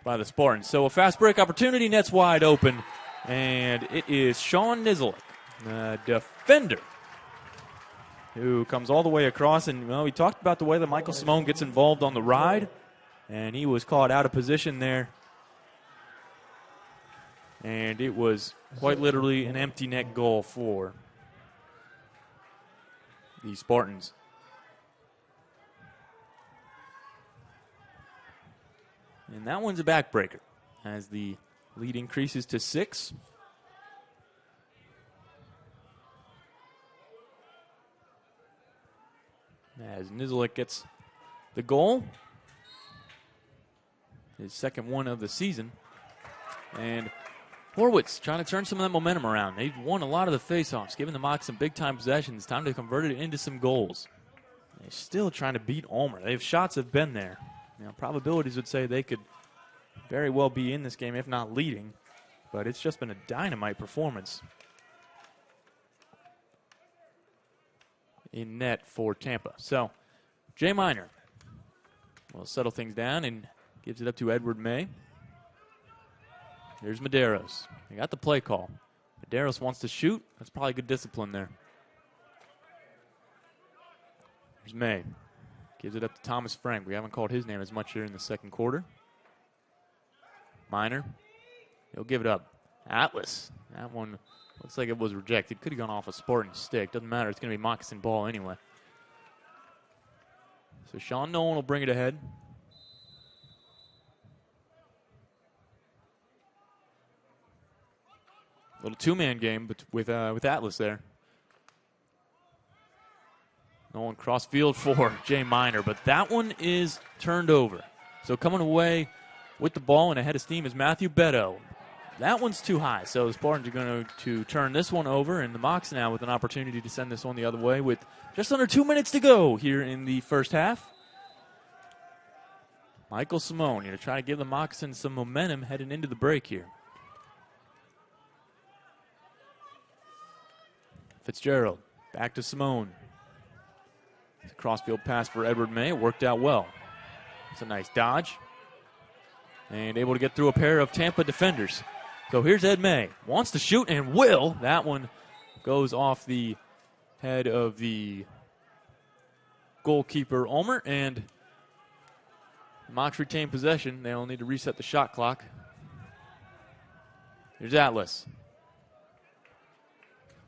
by the Spartans. So a fast break opportunity, net's wide open, and it is Sean Nizzle, the defender, who comes all the way across. And, we talked about the way that Michael Simone gets involved on the ride, and he was caught out of position there. And it was quite literally an empty net goal for the Spartans. And that one's a backbreaker as the lead increases to 6. As Nizzle gets the goal. His second one of the season. And Horwitz trying to turn some of that momentum around. They've won a lot of the faceoffs, giving the Mocs some big-time possessions. Time to convert it into some goals. They're still trying to beat Ulmer. Shots have been there. Probabilities would say they could very well be in this game, if not leading. But it's just been a dynamite performance in net for Tampa. So, Jay Miner will settle things down and gives it up to Edward May. Here's Medeiros. They got the play call. Medeiros wants to shoot. That's probably good discipline there. Here's May. Gives it up to Thomas Frank. We haven't called his name as much here in the second quarter. Miner. He'll give it up. Atlas. That one looks like it was rejected. Could have gone off a Spartan stick. Doesn't matter. It's going to be moccasin ball anyway. So Sean Nolan will bring it ahead. Little two-man game with Atlas there. Nolan cross field for Jay Miner, but that one is turned over. So coming away with the ball and ahead of steam is Matthew Beto. That one's too high, so the Spartans are going to turn this one over, and the Mocs now with an opportunity to send this one the other way with just under 2 minutes to go here in the first half. Michael Simone, try to give the Moccasins some momentum heading into the break here. Fitzgerald back to Simone. It's a crossfield pass for Edward May. It worked out well. It's a nice dodge. And able to get through a pair of Tampa defenders. So here's Ed May. Wants to shoot and will. That one goes off the head of the goalkeeper, Ulmer. And the Mocs retain possession. They'll need to reset the shot clock. Here's Atlas.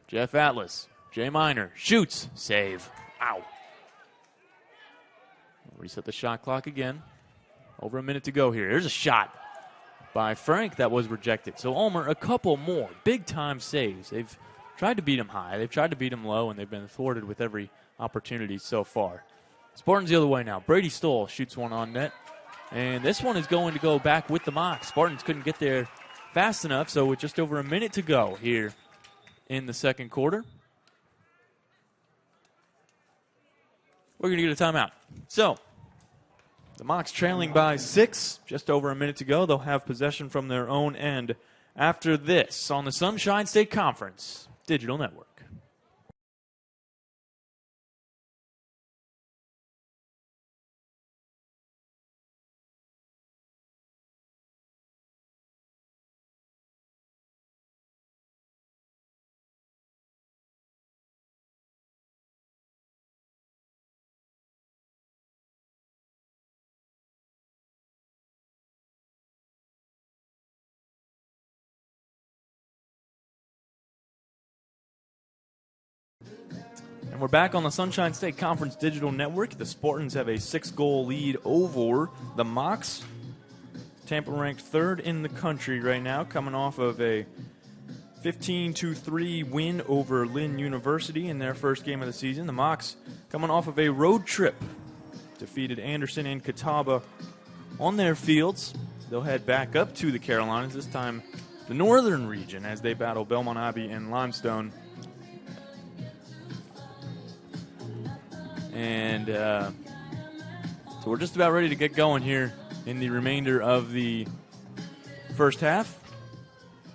Jeff Atlas. Jay Miner shoots. Save. Ow. Reset the shot clock again. Over a minute to go here. Here's a shot by Frank that was rejected. So Ulmer, a couple more big-time saves. They've tried to beat him high. They've tried to beat him low, and they've been thwarted with every opportunity so far. Spartans the other way now. Brady Stoll shoots one on net. And this one is going to go back with the Mocs. Spartans couldn't get there fast enough, so with just over a minute to go here in the second quarter, we're going to get a timeout. So the Mocs trailing by 6, just over a minute to go. They'll have possession from their own end after this on the Sunshine State Conference Digital Network. And we're back on the Sunshine State Conference Digital Network. The Spartans have a 6-goal lead over the Mocs. Tampa ranked 3rd in the country right now, coming off of a 15-3 win over Lynn University in their first game of the season. The Mocs coming off of a road trip, defeated Anderson and Catawba on their fields. They'll head back up to the Carolinas, this time the northern region, as they battle Belmont Abbey and Limestone. And so we're just about ready to get going here in the remainder of the first half.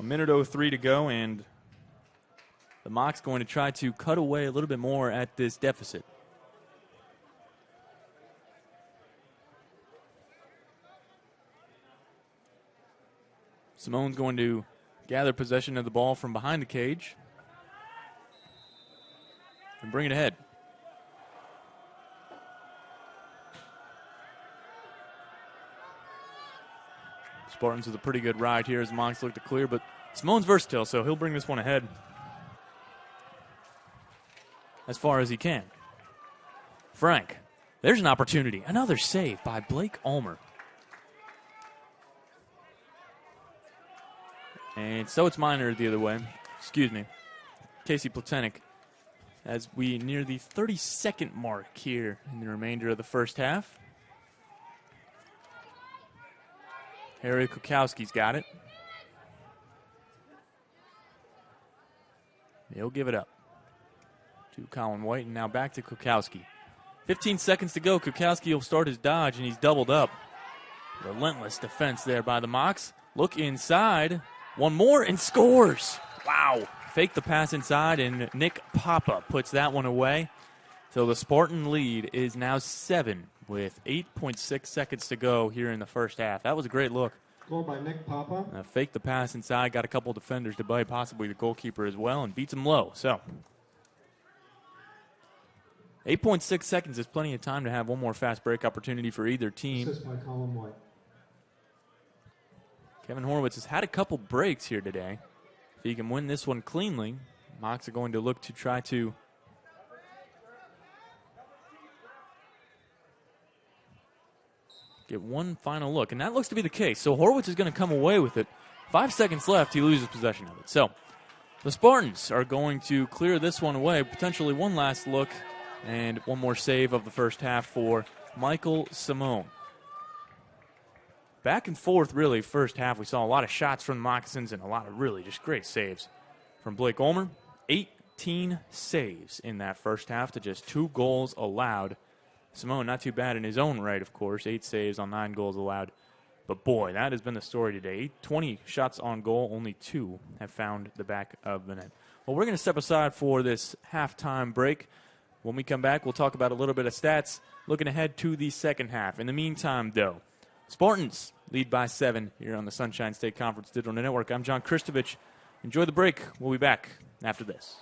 1:03 to go, and the Mocs going to try to cut away a little bit more at this deficit. Simone's going to gather possession of the ball from behind the cage and bring it ahead. Spartans with a pretty good ride here as the Mocs look to clear, but Simone's versatile, so he'll bring this one ahead as far as he can. Frank, there's an opportunity. Another save by Blake Ulmer. And so it's Miner the other way. Excuse me. Casey Platonik, as we near the 30-second mark here in the remainder of the first half. Harry Kukowski's got it. He'll give it up to Colin White, and now back to Kukowski. 15 seconds to go. Kukowski will start his dodge, and he's doubled up. Relentless defense there by the Mocs. Look inside. One more and scores. Wow. Fake the pass inside, and Nick Papa puts that one away. So the Spartan lead is now 7 with 8.6 seconds to go here in the first half. That was a great look. Goal by Nick Papa. Faked the pass inside, got a couple defenders to bite, possibly the goalkeeper as well, and beats him low. So 8.6 seconds is plenty of time to have one more fast break opportunity for either team. Assist by Colin White. Kevin Horowitz has had a couple breaks here today. If he can win this one cleanly, Mocs are going to look to try to get one final look, and that looks to be the case. So Horowitz is going to come away with it. 5 seconds left, he loses possession of it. So the Spartans are going to clear this one away, potentially one last look, and one more save of the first half for Michael Simone. Back and forth, really, first half. We saw a lot of shots from the Moccasins and a lot of really just great saves from Blake Ulmer. 18 saves in that first half to just 2 goals allowed. Simone, not too bad in his own right, of course. 8 saves on 9 goals allowed. But, boy, that has been the story today. 20 shots on goal, only 2 have found the back of the net. Well, we're going to step aside for this halftime break. When we come back, we'll talk about a little bit of stats, looking ahead to the second half. In the meantime, though, Spartans lead by 7 here on the Sunshine State Conference Digital Network. I'm John Kristovich. Enjoy the break. We'll be back after this.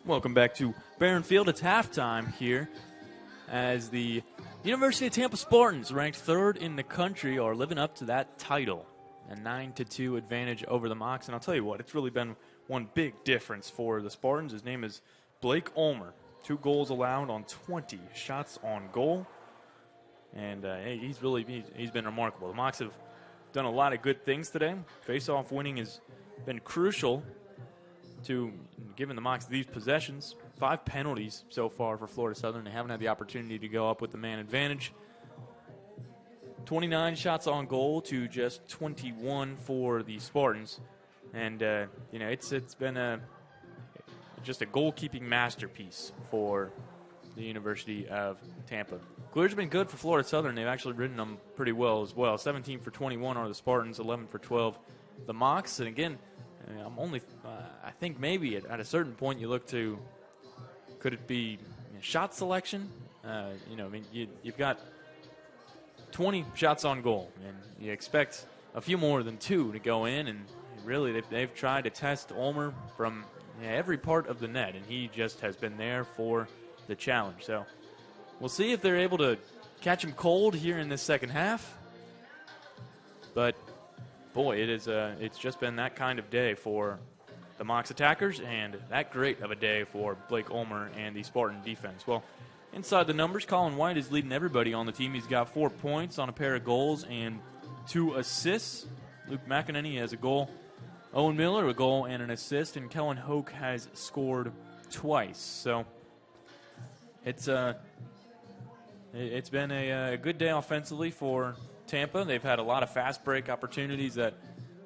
Welcome back to Barron Field. It's halftime here as the University of Tampa Spartans, ranked third in the country, are living up to that title. A 9-2 advantage over the Mocs. And I'll tell you what, it's really been one big difference for the Spartans. His name is Blake Ulmer. 2 goals allowed on 20 shots on goal. And he's been remarkable. The Mocs have done a lot of good things today. Face-off winning has been crucial to giving the Mocs these possessions. 5 penalties so far for Florida Southern. They haven't had the opportunity to go up with the man advantage. 29 shots on goal to just 21 for the Spartans. And, it's been just a goalkeeping masterpiece for the University of Tampa. Clear's been good for Florida Southern. They've actually ridden them pretty well as well. 17 for 21 are the Spartans, 11 for 12 the Mocs. And again, I think maybe at a certain point you look to, could it be shot selection? You've got 20 shots on goal, and you expect a few more than 2 to go in, and really they've tried to test Ulmer from every part of the net, and he just has been there for the challenge. So we'll see if they're able to catch him cold here in this second half. But boy, it's just been that kind of day for the Mocs attackers, and that great of a day for Blake Ulmer and the Spartan defense. Well, inside the numbers, Colin White is leading everybody on the team. He's got 4 points on a pair of goals and 2 assists. Luke McEnany has a goal. Owen Miller a goal and an assist, and Kellen Hoke has scored twice. So it's been a good day offensively for Tampa. They've had a lot of fast break opportunities that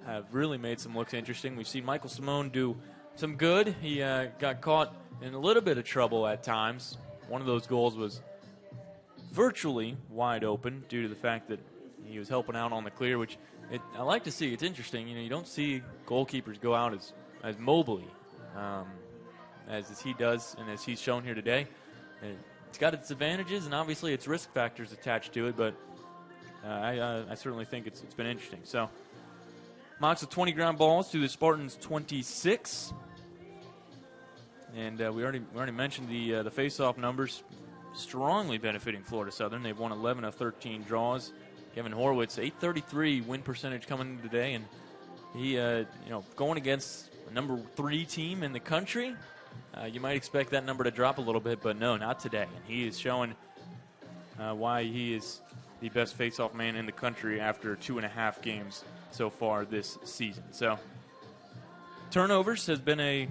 have really made some looks interesting. We've seen Michael Simone do some good. He got caught in a little bit of trouble at times. One of those goals was virtually wide open due to the fact that he was helping out on the clear, which I like to see. It's interesting. You don't see goalkeepers go out as mobily as he does and as he's shown here today. It's got its advantages and obviously its risk factors attached to it, but I certainly think it's been interesting. So Mocs with 20 ground balls to the Spartans 26. And we already mentioned the face-off numbers strongly benefiting Florida Southern. They've won 11 of 13 draws. Kevin Horwitz, .833 win percentage coming into today, and he going against a number 3 team in the country. You might expect that number to drop a little bit, but no, not today. And he is showing why he is the best face-off man in the country after 2.5 games so far this season. So turnovers has been a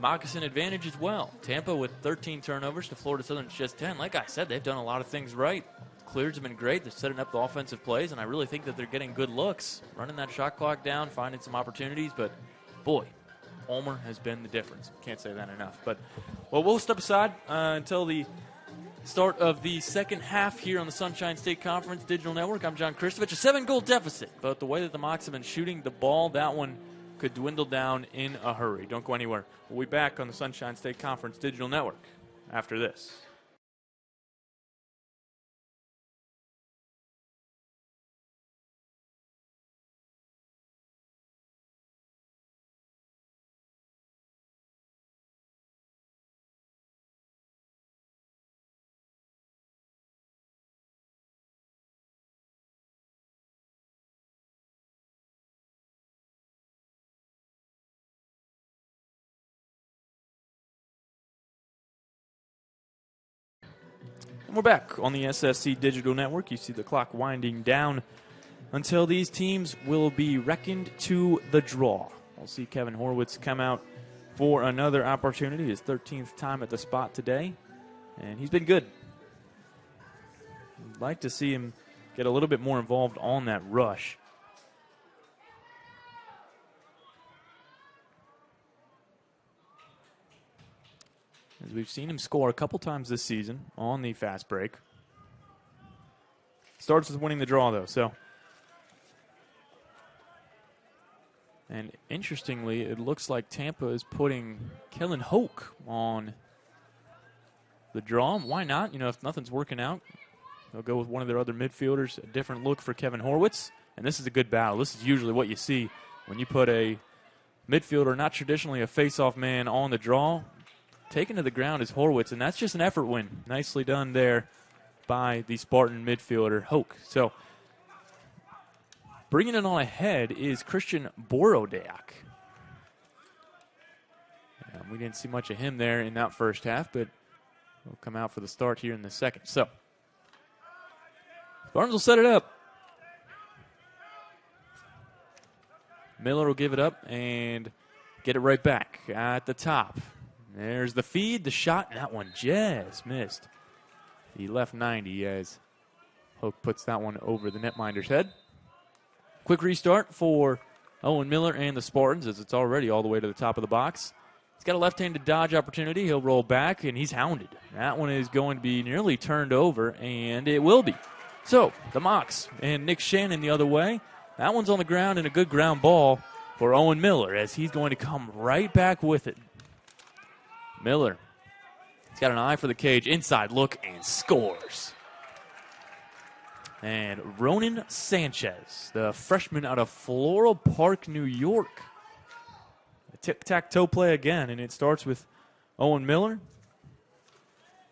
Moccasin advantage as well. Tampa with 13 turnovers to Florida Southern's just 10. Like I said, they've done a lot of things right. Clears have been great. They're setting up the offensive plays, and I really think that they're getting good looks, running that shot clock down, finding some opportunities. But, boy, Ulmer has been the difference. Can't say that enough. But, well, we'll step aside until the start of the second half here on the Sunshine State Conference Digital Network. I'm John Kristovich. A 7-goal deficit, but the way that the Mocs have been shooting the ball, that one could dwindle down in a hurry. Don't go anywhere. We'll be back on the Sunshine State Conference Digital Network after this. We're back on the SSC Digital Network. You see the clock winding down until these teams will be reckoned to the draw. We'll see Kevin Horwitz come out for another opportunity, his 13th time at the spot today, and he's been good. I'd like to see him get a little bit more involved on that rush. As we've seen him score a couple times this season on the fast break. Starts with winning the draw, though. And interestingly, it looks like Tampa is putting Kellen Hoke on the draw. Why not? If nothing's working out, they'll go with one of their other midfielders. A different look for Kevin Horwitz. And this is a good battle. This is usually what you see when you put a midfielder, not traditionally a face-off man, on the draw. taken to the ground is Horwitz, and that's just an effort win. Nicely done there by the Spartan midfielder, Hoke. So bringing it on ahead is Christian Borodyak. We didn't see much of him there in that first half, but he'll come out for the start here in the second. So Spartans will set it up. Miller will give it up and get it right back at the top. There's the feed, the shot, and that one just missed the left 90 as Hoke puts that one over the netminder's head. Quick restart for Owen Miller and the Spartans as it's already all the way to the top of the box. He's got a left-handed dodge opportunity. He'll roll back, and he's hounded. That one is going to be nearly turned over, and it will be. So, the Mocs and Nick Shannon the other way. That one's on the ground and a good ground ball for Owen Miller as he's going to come right back with it. Miller, he's got an eye for the cage. Inside look and scores. And Ronan Sanchez, the freshman out of Floral Park, New York. A tic-tac-toe play again, and it starts with Owen Miller.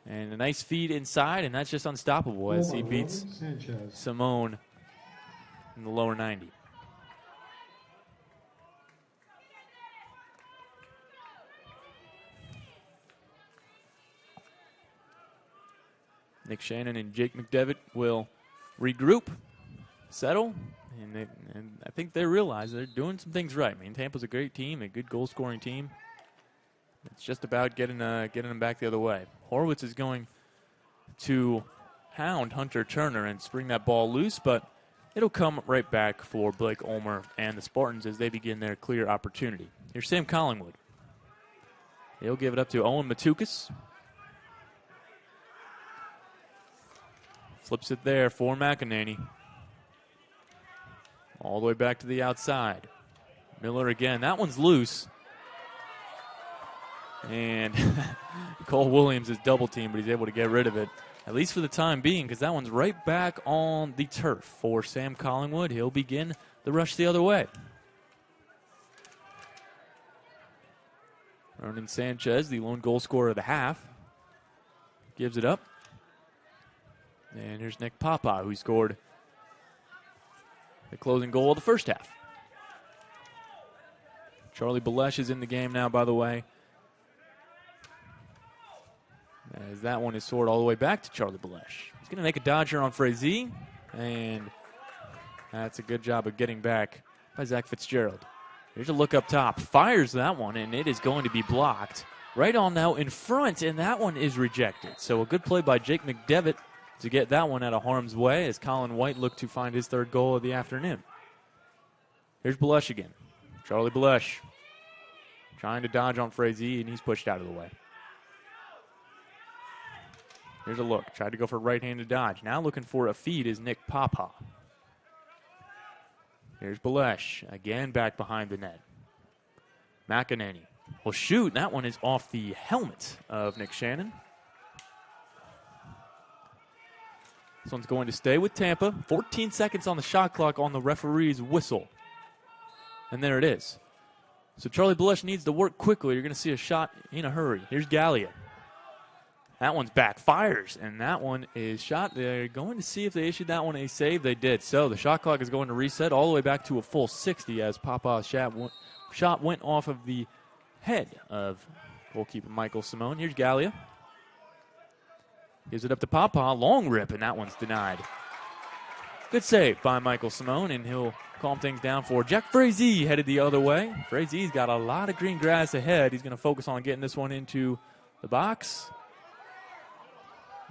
And a nice feed inside, and that's just unstoppable as he beats Simone in the lower 90. Nick Shannon and Jake McDevitt will regroup, settle, and I think they realize they're doing some things right. I mean, Tampa's a great team, a good goal-scoring team. It's just about getting them back the other way. Horwitz is going to hound Hunter Turner and spring that ball loose, but it'll come right back for Blake Ulmer and the Spartans as they begin their clear opportunity. Here's Sam Collingwood. He'll give it up to Owen Matukas. Flips it there for McEnany. All the way back to the outside. Miller again. That one's loose. And Cole Williams is double teamed, but he's able to get rid of it, at least for the time being, because that one's right back on the turf for Sam Collingwood. He'll begin the rush the other way. Ronan Sanchez, the lone goal scorer of the half, gives it up. And here's Nick Papa, who scored the closing goal of the first half. Charlie Balesh is in the game now, by the way, as that one is soared all the way back to Charlie Balesh. He's going to make a dodge here on Frazee, and that's a good job of getting back by Zach Fitzgerald. Here's a look up top. Fires that one, and it is going to be blocked right on now in front, and that one is rejected. So a good play by Jake McDevitt to get that one out of harm's way as Colin White looked to find his third goal of the afternoon. Here's Balesh again. Charlie Balesh trying to dodge on Frazee, and he's pushed out of the way. Here's a look. Tried to go for a right-handed dodge. Now looking for a feed is Nick Papa. Here's Balesh. Again back behind the net. McEnany will shoot. That one is off the helmet of Nick Shannon. This one's going to stay with Tampa. 14 seconds on the shot clock on the referee's whistle. And there it is. So Charlie Balesh needs to work quickly. You're going to see a shot in a hurry. Here's Gallia. That one's back, fires, and that one is shot. They're going to see if they issued that one a save. They did. So the shot clock is going to reset all the way back to a full 60 as Papa's shot went off of the head of goalkeeper Michael Simone. Here's Gallia. Gives it up to Papa. Long rip, and that one's denied. Good save by Michael Simone, and he'll calm things down for Jack Frazee headed the other way. Frazee's got a lot of green grass ahead. He's going to focus on getting this one into the box.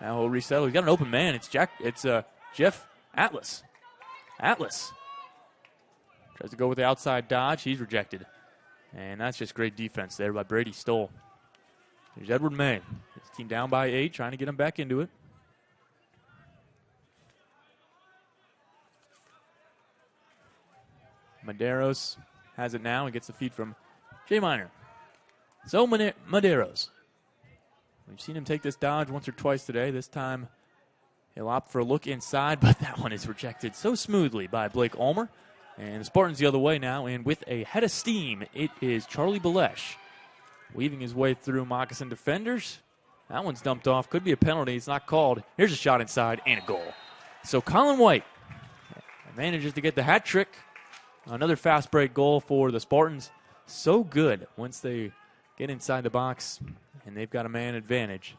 Now he'll resettle. He's got an open man. It's Jeff Atlas. Atlas tries to go with the outside dodge. He's rejected. And that's just great defense there by Brady Stoll. Here's Edward May. His team down by 8, trying to get him back into it. Medeiros has it now and gets the feed from Jay Miner. So Medeiros. We've seen him take this dodge once or twice today. This time he'll opt for a look inside, but that one is rejected so smoothly by Blake Ulmer. And the Spartans the other way now, and with a head of steam, it is Charlie Balesh weaving his way through Moccasin defenders. That one's dumped off. Could be a penalty. It's not called. Here's a shot inside and a goal. So Colin White manages to get the hat trick. Another fast break goal for the Spartans. So good once they get inside the box and they've got a man advantage.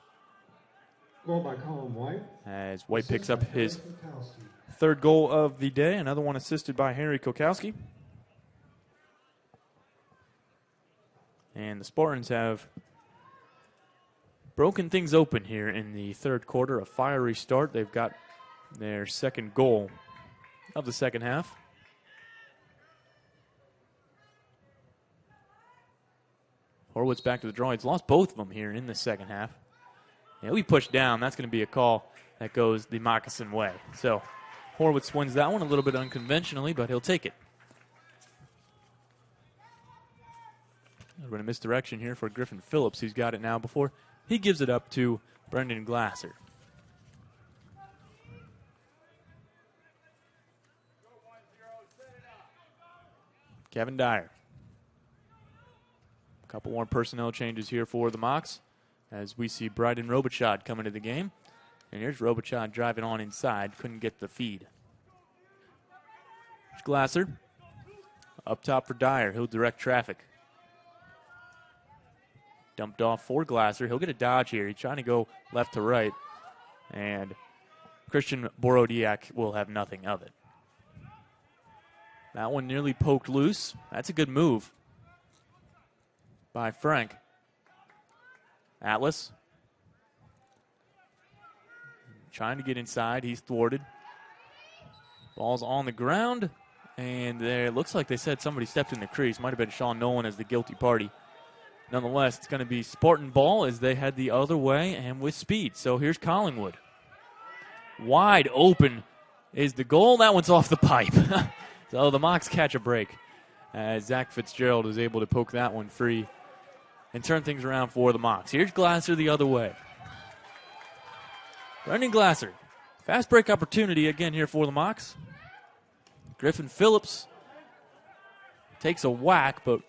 Goal by Colin White. As White picks up his third goal of the day. Another one assisted by Harry Kokowski. And the Spartans have broken things open here in the third quarter. A fiery start. They've got their second goal of the second half. Horwitz back to the draw. He's lost both of them here in the second half. Yeah, we push down. That's going to be a call that goes the Moccasin way. So Horwitz wins that one a little bit unconventionally, but he'll take it. We're in a misdirection here for Griffin Phillips. He's got it now before he gives it up to Brendan Glasser. Kevin Dyer. A couple more personnel changes here for the Mocs as we see Bryden Robichaud come into the game. And here's Robichaud driving on inside. Couldn't get the feed. Here's Glasser. Up top for Dyer. He'll direct traffic. Dumped off for Glasser. He'll get a dodge here. He's trying to go left to right. And Christian Borodiak will have nothing of it. That one nearly poked loose. That's a good move by Frank. Atlas trying to get inside. He's thwarted. Ball's on the ground. And there, it looks like they said somebody stepped in the crease. Might have been Sean Nolan as the guilty party. Nonetheless, it's going to be Spartan ball as they head the other way and with speed. So here's Collingwood. Wide open is the goal. That one's off the pipe. So the Mocs catch a break as Zach Fitzgerald is able to poke that one free and turn things around for the Mocs. Here's Glasser the other way. Brendan Glasser. Fast break opportunity again here for the Mocs. Griffin Phillips takes a whack, but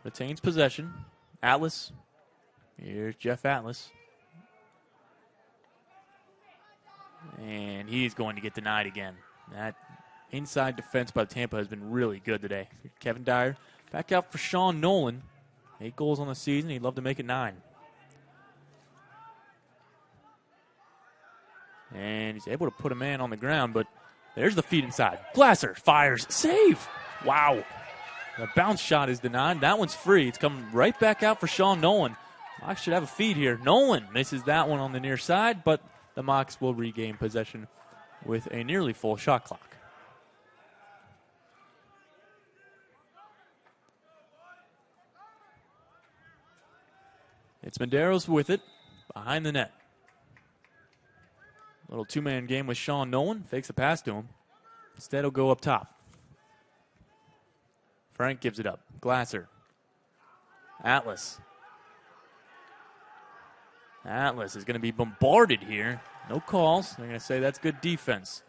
retains possession. Atlas. Here's Jeff Atlas. And he's going to get denied again. That inside defense by Tampa has been really good today. Kevin Dyer back out for Sean Nolan. 8 goals on the season. He'd love to make it 9. And he's able to put a man on the ground, but there's the feed inside. Glasser fires. Save. Wow. The bounce shot is denied. That one's free. It's coming right back out for Sean Nolan. Mocs should have a feed here. Nolan misses that one on the near side, but the Mocs will regain possession with a nearly full shot clock. It's Medeiros with it behind the net. Little two-man game with Sean Nolan. Fakes a pass to him. Instead, he'll go up top. Frank gives it up. Glasser. Atlas. Atlas is going to be bombarded here. No calls. They're going to say that's good defense.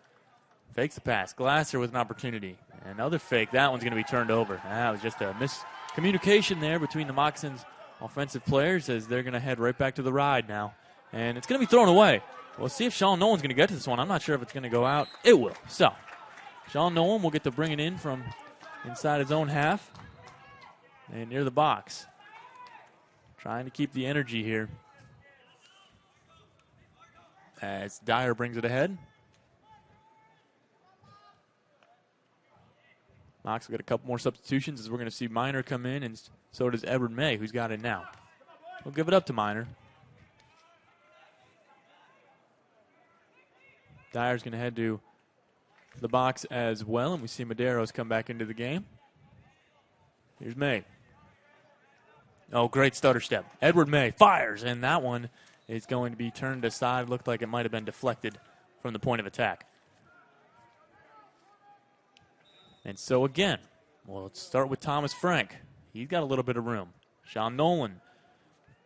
Fakes the pass. Glasser with an opportunity. Another fake. That one's going to be turned over. That was just a miscommunication there between the Moccasins offensive players as they're going to head right back to the ride now. And it's going to be thrown away. We'll see if Sean Nolan's going to get to this one. I'm not sure if it's going to go out. It will. So, Sean Nolan will get to bring it in from inside his own half and near the box. Trying to keep the energy here as Dyer brings it ahead. Mocs will get a couple more substitutions as we're going to see Miner come in, and so does Edward May, who's got it now. We'll give it up to Miner. Dyer's going to head to the box as well, and we see Medeiros come back into the game. Here's May. Oh, great stutter step. Edward May fires, and that one is going to be turned aside. Looked like it might have been deflected from the point of attack. And so again, well, let's start with Thomas Frank. He's got a little bit of room. Sean Nolan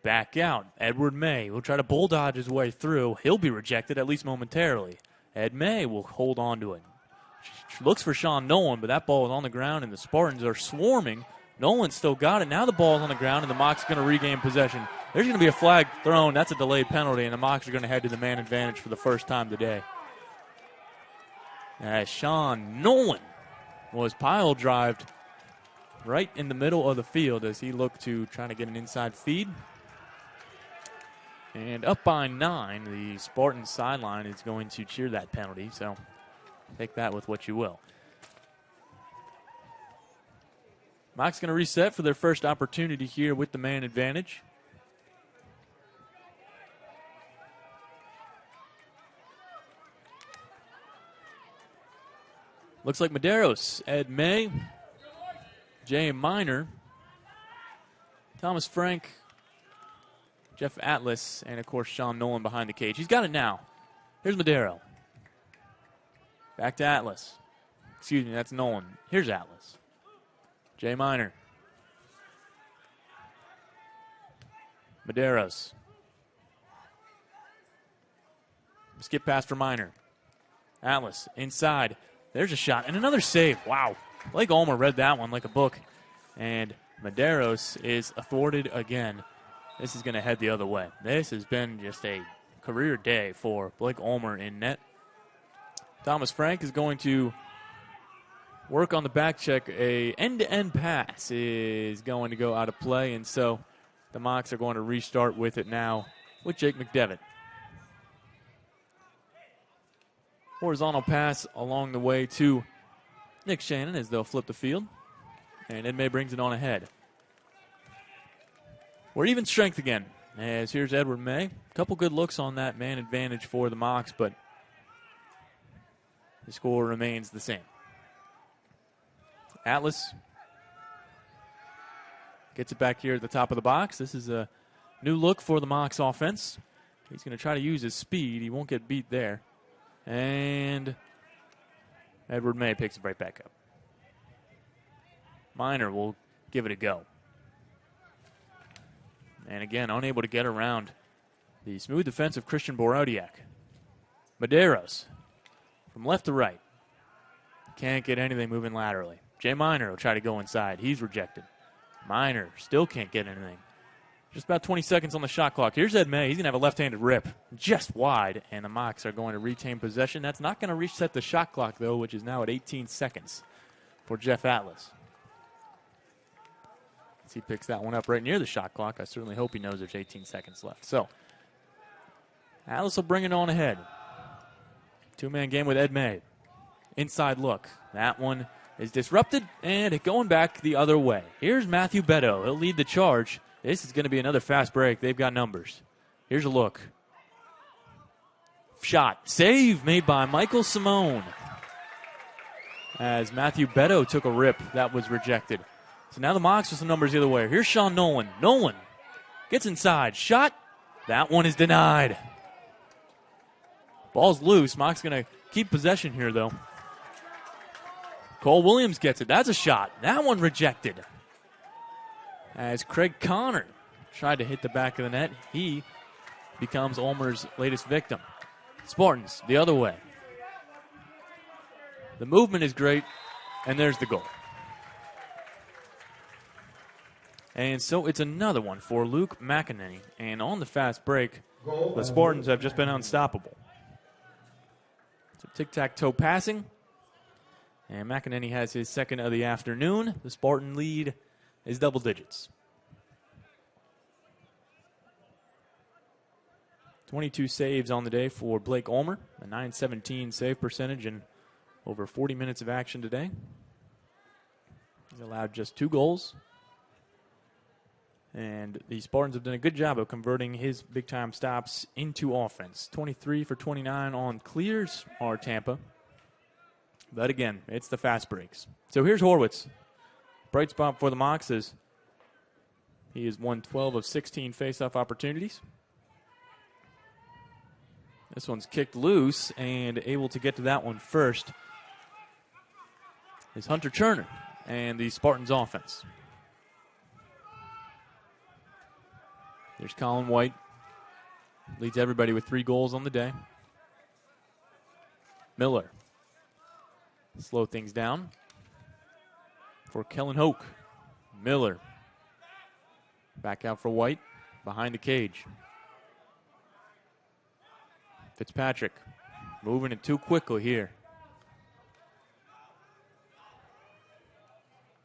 back out. Edward May will try to bulldog his way through. He'll be rejected, at least momentarily. Ed May will hold on to it. Looks for Sean Nolan, but that ball is on the ground, and the Spartans are swarming Nolan still got it. Now the ball's on the ground, and the Mocs going to regain possession. There's going to be a flag thrown. That's a delayed penalty, and the Mocs are going to head to the man advantage for the first time today. As Sean Nolan was pile drived right in the middle of the field as he looked to try to get an inside feed. And up by 9, the Spartans sideline is going to cheer that penalty, so take that with what you will. Mocs going to reset for their first opportunity here with the man advantage. Looks like Medeiros, Ed May, Jay Minor, Thomas Frank, Jeff Atlas, and, of course, Sean Nolan behind the cage. He's got it now. Here's Madero. Back to Atlas. Excuse me, that's Nolan. Here's Atlas. Jay Minor. Medeiros. Skip pass for Minor. Atlas inside. There's a shot and another save. Wow. Blake Ulmer read that one like a book. And Medeiros is thwarted again. This is going to head the other way. This has been just a career day for Blake Ulmer in net. Thomas Frank is going to work on the back check. A end-to-end pass is going to go out of play, and so the Mocs are going to restart with it now with Jake McDevitt. Horizontal pass along the way to Nick Shannon as they'll flip the field, and Ed May brings it on ahead. We're even strength again, as here's Edward May. A couple good looks on that man advantage for the Mocs, but the score remains the same. Atlas gets it back here at the top of the box. This is a new look for the Mocs offense. He's going to try to use his speed. He won't get beat there. And Edward May picks it right back up. Minor will give it a go. And again, unable to get around the smooth defense of Christian Borodiak. Medeiros from left to right. Can't get anything moving laterally. Jay Minor will try to go inside. He's rejected. Minor still can't get anything. Just about 20 seconds on the shot clock. Here's Ed May. He's going to have a left-handed rip just wide, and the Mocs are going to retain possession. That's not going to reset the shot clock, though, which is now at 18 seconds for Jeff Atlas. As he picks that one up right near the shot clock, I certainly hope he knows there's 18 seconds left. So, Atlas will bring it on ahead. Two-man game with Ed May. Inside look. That one is disrupted, and it going back the other way. Here's Matthew Beto. He'll lead the charge. This is going to be another fast break. They've got numbers. Here's a look. Shot. Save made by Michael Simone. As Matthew Beto took a rip, that was rejected. So now the Mocs with some numbers the other way. Here's Sean Nolan. Nolan gets inside. Shot. That one is denied. Ball's loose. Mocs going to keep possession here, though. Cole Williams gets it. That's a shot. That one rejected. As Craig Connor tried to hit the back of the net, he becomes Ulmer's latest victim. Spartans, the other way. The movement is great, and there's the goal. And so it's another one for Luke McEnany. And on the fast break, the Spartans have just been unstoppable. So tic-tac-toe passing. And McEnany has his second of the afternoon. The Spartan lead is double digits. 22 saves on the day for Blake Ulmer, a .917 save percentage in over 40 minutes of action today. He allowed just 2 goals. And the Spartans have done a good job of converting his big-time stops into offense. 23 for 29 on clears are Tampa. But again, it's the fast breaks. So here's Horwitz. Bright spot for the Mocs is he has won 12 of 16 faceoff opportunities. This one's kicked loose, and able to get to that one first is Hunter Turner and the Spartans offense. There's Colin White. Leads everybody with 3 goals on the day. Miller. Slow things down for Kellen Hoke. Miller. Back out for White. Behind the cage. Fitzpatrick moving it too quickly here.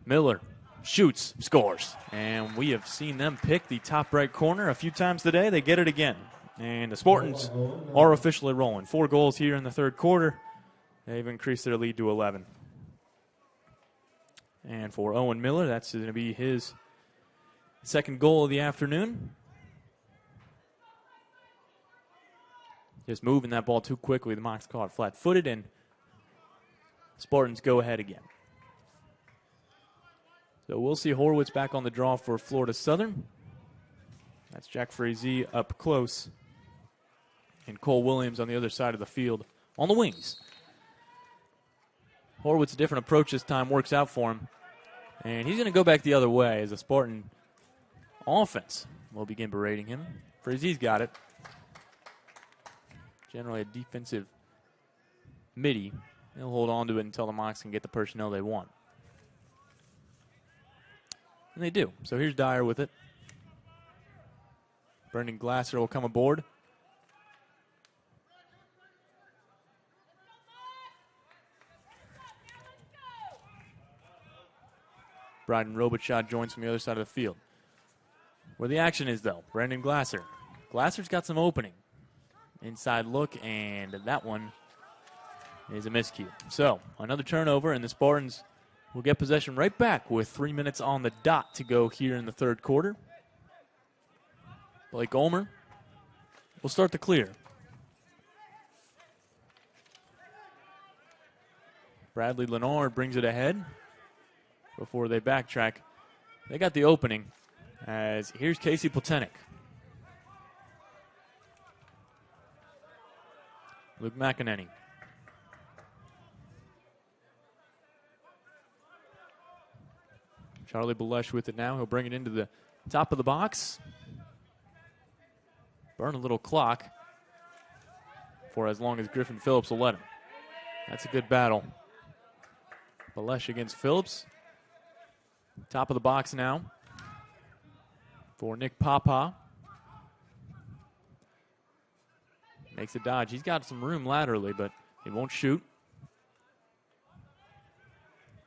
Miller shoots, scores. And we have seen them pick the top right corner a few times today. They get it again. And the Spartans are officially rolling. 4 goals here in the third quarter. They've increased their lead to 11. And for Owen Miller, that's going to be his second goal of the afternoon. Just moving that ball too quickly. The Mocs caught flat-footed, and Spartans go ahead again. So we'll see Horwitz back on the draw for Florida Southern. That's Jack Frazee up close. And Cole Williams on the other side of the field on the wings. Horwitz, a different approach this time, works out for him. And he's going to go back the other way as the Spartan offense will begin berating him. Frazee's got it. Generally a defensive midi. They'll hold on to it until the Mocs can get the personnel they want. And they do. So here's Dyer with it. Brendan Glasser will come aboard. Bryden Robichaud joins from the other side of the field. Where the action is, though, Brendan Glasser. Glasser's got some opening. Inside look, and that one is a miscue. So, another turnover, and the Spartans will get possession right back with 3 minutes on the dot to go here in the third quarter. Blake Ulmer will start the clear. Bradley Leonard brings it ahead before they backtrack. They got the opening as here's Casey Plotenic. Luke McEnany. Charlie Balesh with it now. He'll bring it into the top of the box. Burn a little clock for as long as Griffin Phillips will let him. That's a good battle. Balesh against Phillips. Top of the box now for Nick Papa. Makes a dodge. He's got some room laterally, but he won't shoot.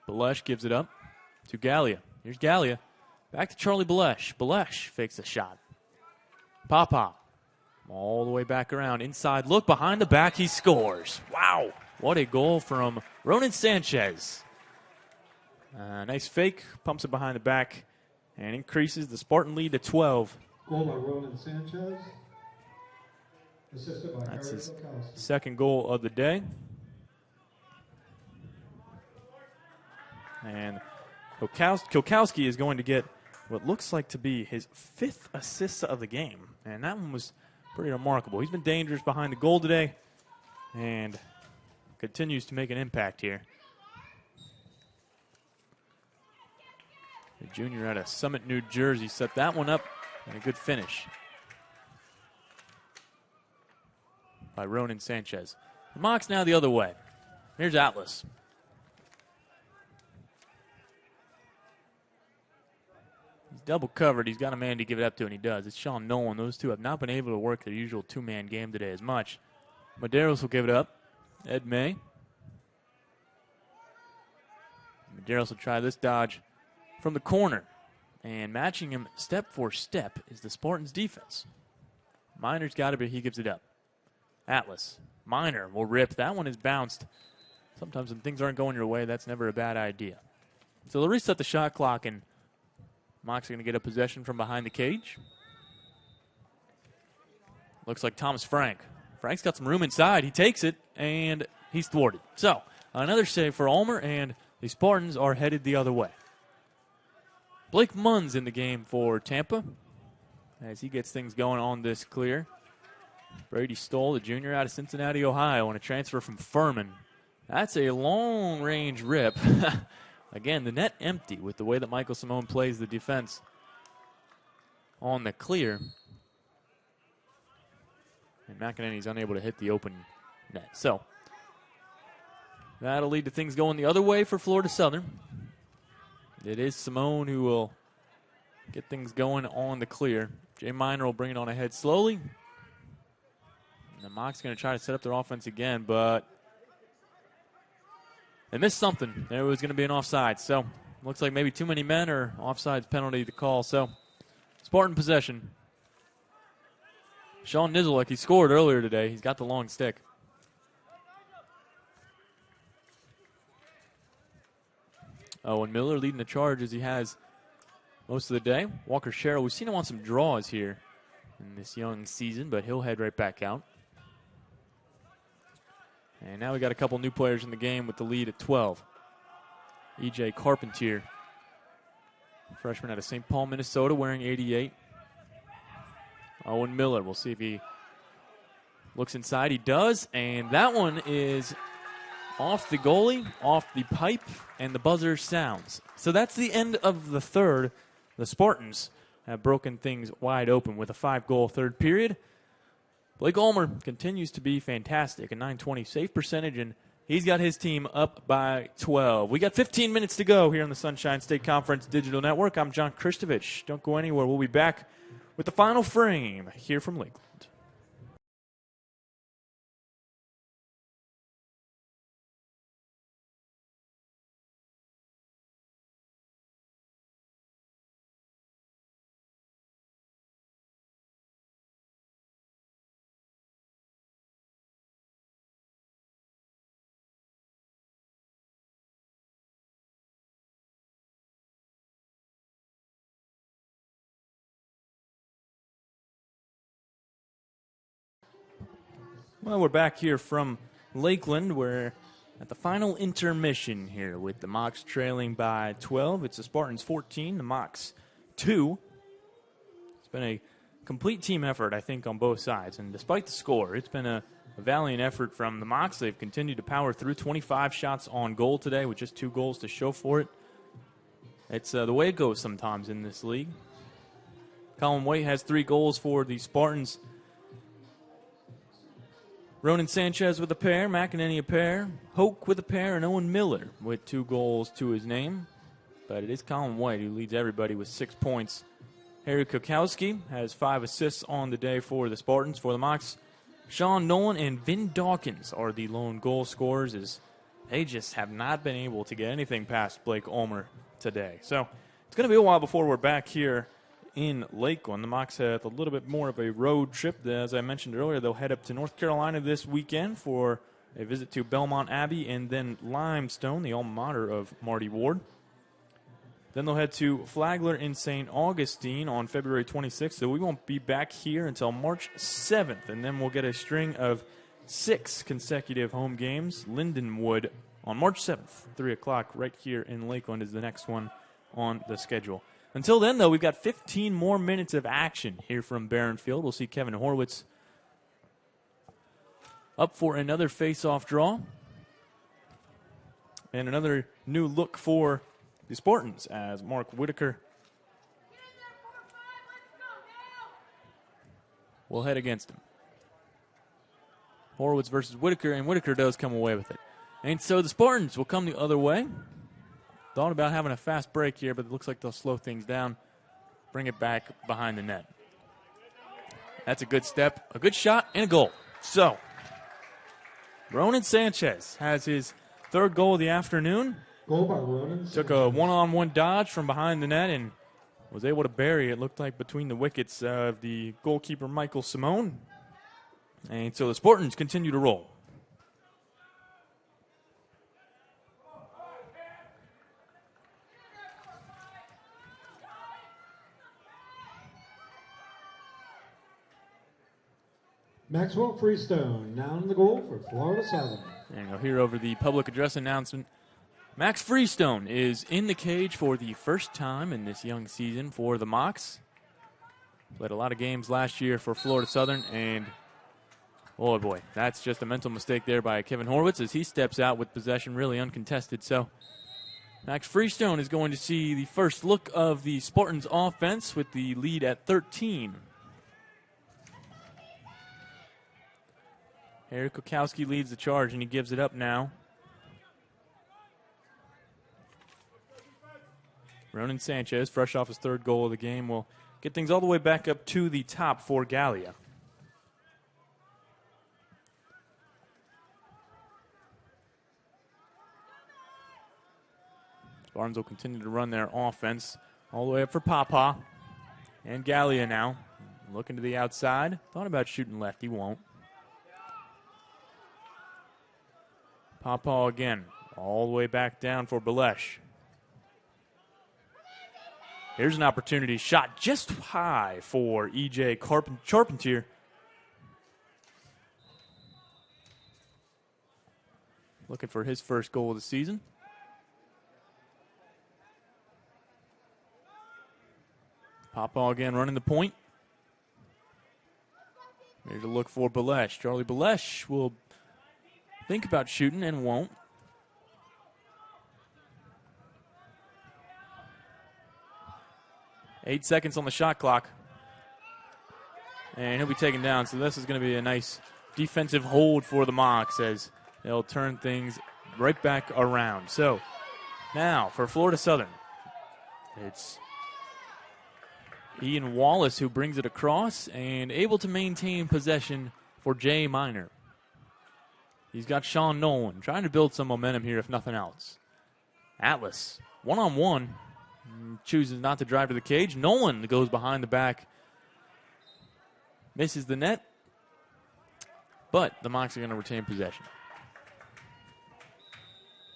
Balesh gives it up to Gallia. Here's Gallia. Back to Charlie Balesh. Balesh fakes a shot. Papa all the way back around. Inside look behind the back. He scores. Wow. What a goal from Ronan Sanchez. Nice fake. Pumps it behind the back and increases the Spartan lead to 12. Goal by Ronan Sanchez. Assisted by That's his Lacrosse. second goal of the day. And Kilkowski is going to get what looks like to be his 5th assist of the game. And that one was pretty remarkable. He's been dangerous behind the goal today and continues to make an impact here. The junior out of Summit, New Jersey set that one up and a good finish by Ronan Sanchez. The Mocs now the other way. Here's Atlas. He's double covered. He's got a man to give it up to, and he does. It's Sean Nolan. Those two have not been able to work their usual two-man game today as much. Medeiros will give it up. Ed May. Medeiros will try this dodge from the corner. And matching him step for step is the Spartans' defense. Minor's got it, but he gives it up. Atlas. Minor will rip. That one is bounced. Sometimes when things aren't going your way, that's never a bad idea. So they'll reset the shot clock, and Mocs are going to get a possession from behind the cage. Looks like Thomas Frank. Frank's got some room inside. He takes it, and he's thwarted. So another save for Ulmer, and the Spartans are headed the other way. Blake Munn's in the game for Tampa as he gets things going on this clear. Brady Stoll, the junior out of Cincinnati, Ohio, on a transfer from Furman. That's a long-range rip. Again, the net empty with the way that Michael Simone plays the defense on the clear. And McEnany's unable to hit the open net. So that'll lead to things going the other way for Florida Southern. It is Simone who will get things going on the clear. Jay Minor will bring it on ahead slowly. And the Mocs going to try to set up their offense again, but they missed something. There was going to be an offside. So looks like maybe too many men or offside penalty to call. So Spartan possession. Sean Nizelek, he scored earlier today. He's got the long stick. Owen Miller leading the charge as he has most of the day. Walker Sherrill, we've seen him on some draws here in this young season, but he'll head right back out. And now we got a couple new players in the game with the lead at 12. E.J. Carpentier, freshman out of St. Paul, Minnesota, wearing 88. Owen Miller, we'll see if he looks inside. He does, and that one is off the goalie, off the pipe, and the buzzer sounds. So that's the end of the third. The Spartans have broken things wide open with a 5-goal third period. Blake Ulmer continues to be fantastic, a .920 save percentage, and he's got his team up by 12. We got 15 minutes to go here on the Sunshine State Conference Digital Network. I'm John Kristovich. Don't go anywhere. We'll be back with the final frame here from Lakeland. Well, we're back here from Lakeland. We're at the final intermission here with the Mocs trailing by 12. It's the Spartans 14, the Mocs 2. It's been a complete team effort, I think, on both sides. And despite the score, it's been a valiant effort from the Mocs. They've continued to power through 25 shots on goal today with just 2 goals to show for it. It's the way it goes sometimes in this league. Colin White has 3 goals for the Spartans. Ronan Sanchez with a pair, McEnany a pair, Hoke with a pair, and Owen Miller with 2 goals to his name. But it is Colin White who leads everybody with 6 points. Harry Kukowski has 5 assists on the day for the Spartans. For the Mocs, Sean Nolan and Vin Dawkins are the lone goal scorers, as they just have not been able to get anything past Blake Ulmer today. So it's going to be a while before we're back here in Lakeland. The Mocs have a little bit more of a road trip. As I mentioned earlier, they'll head up to North Carolina this weekend for a visit to Belmont Abbey and then Limestone, the alma mater of Marty Ward. Then they'll head to Flagler in St. Augustine on February 26th, so we won't be back here until March 7th, and then we'll get a string of 6 consecutive home games. Lindenwood on March 7th, 3 o'clock, right here in Lakeland is the next one on the schedule. Until then, though, we've got 15 more minutes of action here from Barron Field. We'll see Kevin Horwitz up for another face-off draw. And another new look for the Spartans as Mark Whitaker will head against him. Horwitz versus Whitaker, and Whitaker does come away with it. And so the Spartans will come the other way. Thought about having a fast break here, but it looks like they'll slow things down, bring it back behind the net. That's a good step, a good shot, and a goal. So, Ronan Sanchez has his 3rd goal of the afternoon. Goal by Ronan. Took a one-on-one dodge from behind the net and was able to bury it. Looked like between the wickets of the goalkeeper, Michael Simone. And so the Spartans continue to roll. Maxwell Freestone now in the goal for Florida Southern. And you'll hear over the public address announcement, Max Freestone is in the cage for the first time in this young season for the Mocs. Played a lot of games last year for Florida Southern, and oh boy, that's just a mental mistake there by Kevin Horwitz as he steps out with possession really uncontested. So Max Freestone is going to see the first look of the Spartans offense with the lead at 13. Eric Kukowski leads the charge, and he gives it up now. Ronan Sanchez, fresh off his third goal of the game, will get things all the way back up to the top for Gallia. Spartans will continue to run their offense all the way up for Papa. And Gallia now looking to the outside. Thought about shooting left. He won't. Papa again. All the way back down for Balesh. Here's an opportunity. Shot just high for E.J. Charpentier. Looking for his first goal of the season. Papa again running the point. Here's a look for Balesh. Charlie Balesh will think about shooting and won't. Eight seconds on the shot clock. And he'll be taken down. So this is going to be a nice defensive hold for the Mocs as they'll turn things right back around. So now for Florida Southern, it's Ian Wallace who brings it across and able to maintain possession for Jay Minor. He's got Sean Nolan trying to build some momentum here if nothing else. Atlas, one-on-one, chooses not to drive to the cage. Nolan goes behind the back, misses the net, but the Mocs are going to retain possession.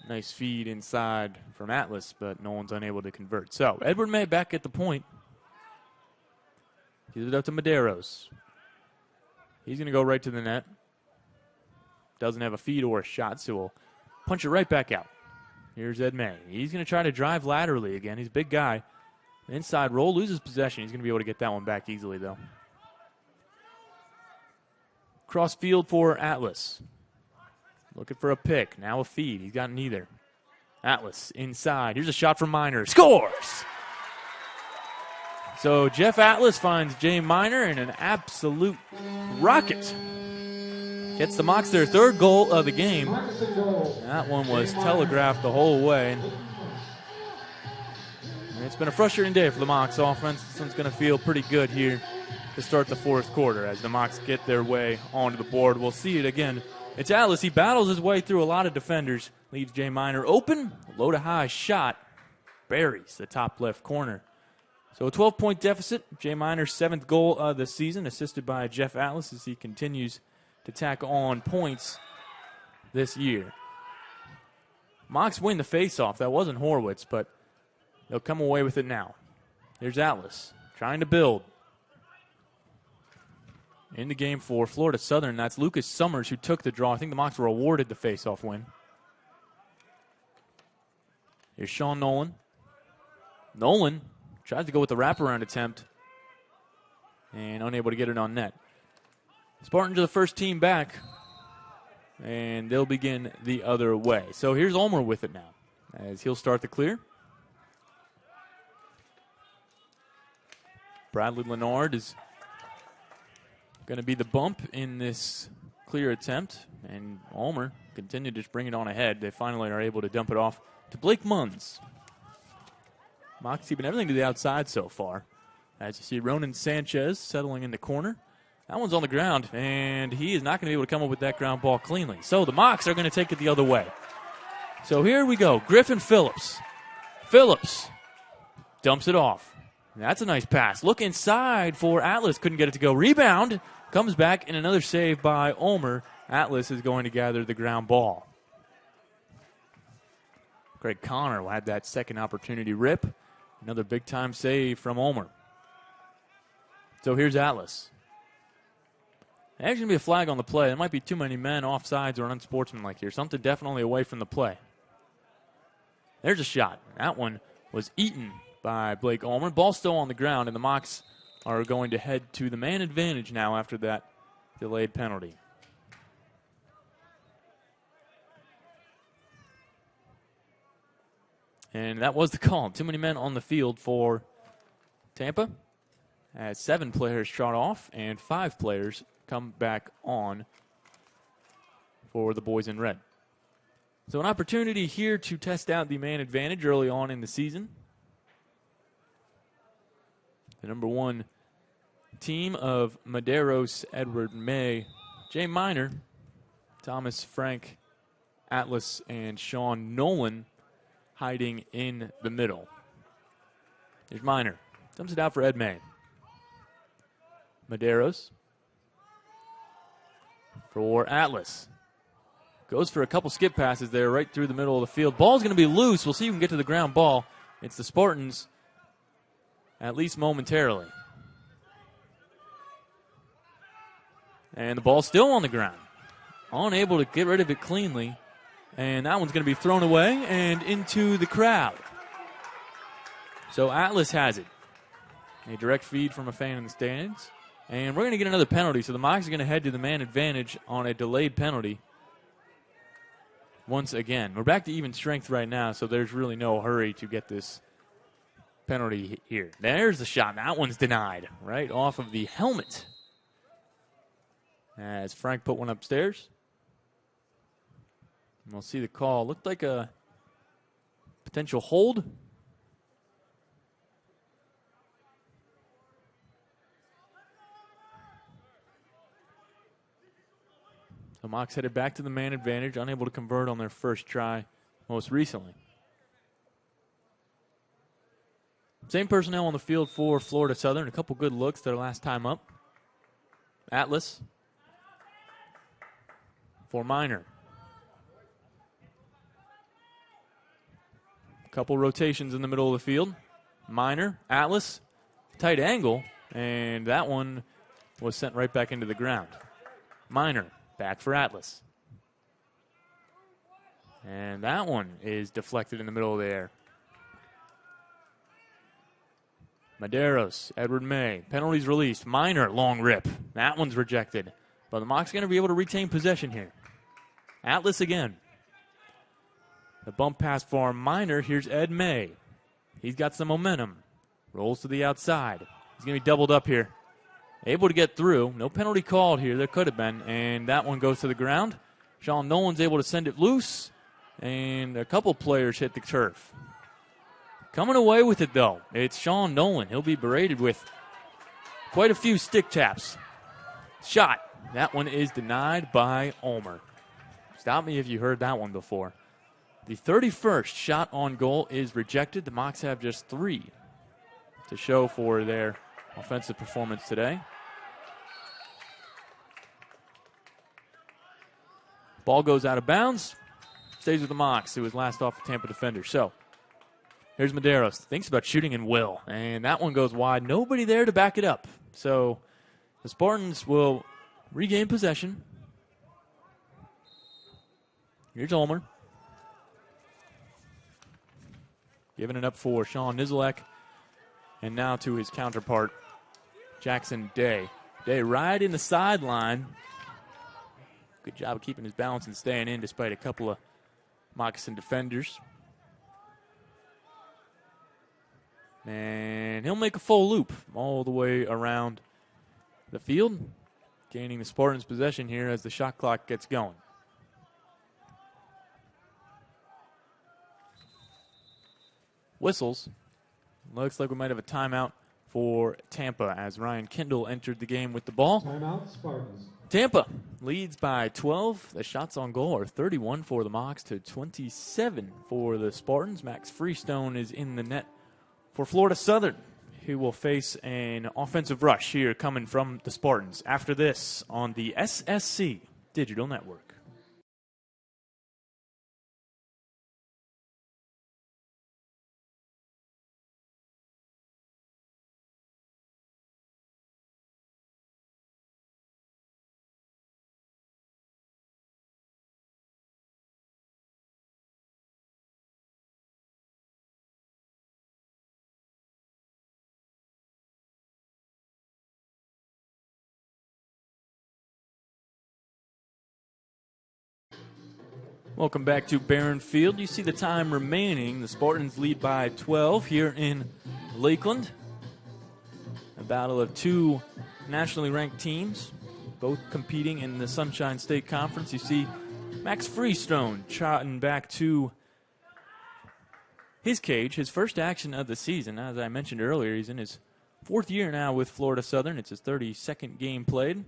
Nice feed inside from Atlas, but Nolan's unable to convert. So Edward May back at the point. Gives it up to Medeiros. He's going to go right to the net. Doesn't have a feed or a shot, so we'll punch it right back out. Here's Ed May. He's going to try to drive laterally again. He's a big guy. Inside roll, loses possession. He's going to be able to get that one back easily, though. Cross field for Atlas. Looking for a pick. Now a feed. He's got neither. Atlas inside. Here's a shot from Minor. Scores! So Jeff Atlas finds Jay Minor in an absolute rocket. Gets the Mocs their third goal of the game. That one was telegraphed the whole way. And it's been a frustrating day for the Mocs offense. This one's going to feel pretty good here to start the fourth quarter as the Mocs get their way onto the board. We'll see it again. It's Atlas. He battles his way through a lot of defenders. Leaves Jay Minor open. Low to high shot. Buries the top left corner. So a 12-point deficit. Jay Minor's seventh goal of the season, assisted by Jeff Atlas as he continues to tack on points this year. Mocs win the faceoff. That wasn't Horwitz, but they'll come away with it now. There's Atlas trying to build. In the game for Florida Southern, that's Lucas Summers who took the draw. I think the Mocs were awarded the faceoff win. Here's Sean Nolan. Nolan tries to go with the wraparound attempt and unable to get it on net. Spartans are the first team back, and they'll begin the other way. So here's Ulmer with it now as he'll start the clear. Bradley Leonard is going to be the bump in this clear attempt, and Ulmer continued to just bring it on ahead. They finally are able to dump it off to Blake Munns. Mocs keeping everything to the outside so far. As you see Ronan Sanchez settling in the corner. That one's on the ground, and he is not going to be able to come up with that ground ball cleanly. So the Mocs are going to take it the other way. So here we go. Griffin Phillips. Phillips dumps it off. That's a nice pass. Look inside for Atlas. Couldn't get it to go. Rebound. Comes back, and another save by Ulmer. Atlas is going to gather the ground ball. Greg Connor will have that second opportunity rip. Another big-time save from Ulmer. So here's Atlas. There's going to be a flag on the play. There might be too many men offsides or unsportsmanlike here. Something definitely away from the play. There's a shot. That one was eaten by Blake Ulmer. Ball still on the ground, and the Mocs are going to head to the man advantage now after that delayed penalty. And that was the call. Too many men on the field for Tampa. As 7 players shot off and 5 players come back on for the boys in red. So an opportunity here to test out the man advantage early on in the season. The number 1 team of Medeiros, Edward May, Jay Miner, Thomas Frank, Atlas, and Sean Nolan hiding in the middle. Here's Miner. Dumps it out for Ed May. Medeiros for Atlas. Goes for a couple skip passes there right through the middle of the field. Ball's going to be loose. We'll see who can get to the ground ball. It's the Spartans, at least momentarily. And the ball's still on the ground. Unable to get rid of it cleanly. And that one's going to be thrown away and into the crowd. So Atlas has it. A direct feed from a fan in the stands. And we're going to get another penalty. So the Mocs are going to head to the man advantage on a delayed penalty. Once again, we're back to even strength right now, so there's really no hurry to get this penalty here. There's the shot. That one's denied right off of the helmet. As Frank put one upstairs. And we'll see the call. Looked like a potential hold. So Mocs headed back to the man advantage, unable to convert on their first try most recently. Same personnel on the field for Florida Southern. A couple good looks their last time up. Atlas for Miner. A couple rotations in the middle of the field. Miner, Atlas, tight angle, and that one was sent right back into the ground. Miner. Back for Atlas. And that one is deflected in the middle of the air. Medeiros, Edward May. Penalties released. Miner, long rip. That one's rejected. But the Mocs are going to be able to retain possession here. Atlas again. The bump pass for Miner. Here's Ed May. He's got some momentum. Rolls to the outside. He's going to be doubled up here. Able to get through. No penalty called here. There could have been. And that one goes to the ground. Sean Nolan's able to send it loose. And a couple players hit the turf. Coming away with it, though, it's Sean Nolan. He'll be berated with quite a few stick taps. Shot. That one is denied by Ulmer. Stop me if you heard that one before. The 31st shot on goal is rejected. The Mocs have just 3 to show for their offensive performance today. Ball goes out of bounds. Stays with the Mocs, who was last off the Tampa defender. So, here's Medeiros. Thinks about shooting and will. And that one goes wide. Nobody there to back it up. So, the Spartans will regain possession. Here's Ulmer. Giving it up for Sean Nizelek. And now to his counterpart, Jackson Day. Day right in the sideline. Good job of keeping his balance and staying in despite a couple of moccasin defenders. And he'll make a full loop all the way around the field, gaining the Spartans possession here as the shot clock gets going. Whistles. Looks like we might have a timeout for Tampa as Ryan Kindle entered the game with the ball. Timeout, Spartans. Tampa leads by 12. The shots on goal are 31 for the Mocs to 27 for the Spartans. Max Freestone is in the net for Florida Southern, who will face an offensive rush here coming from the Spartans after this on the SSC Digital Network. Welcome back to Barron Field. You see the time remaining. The Spartans lead by 12 here in Lakeland. A battle of 2 nationally ranked teams, both competing in the Sunshine State Conference. You see Max Freestone trotting back to his cage, his first action of the season. As I mentioned earlier, he's in his Fourth year now with Florida Southern. It's his 32nd game played.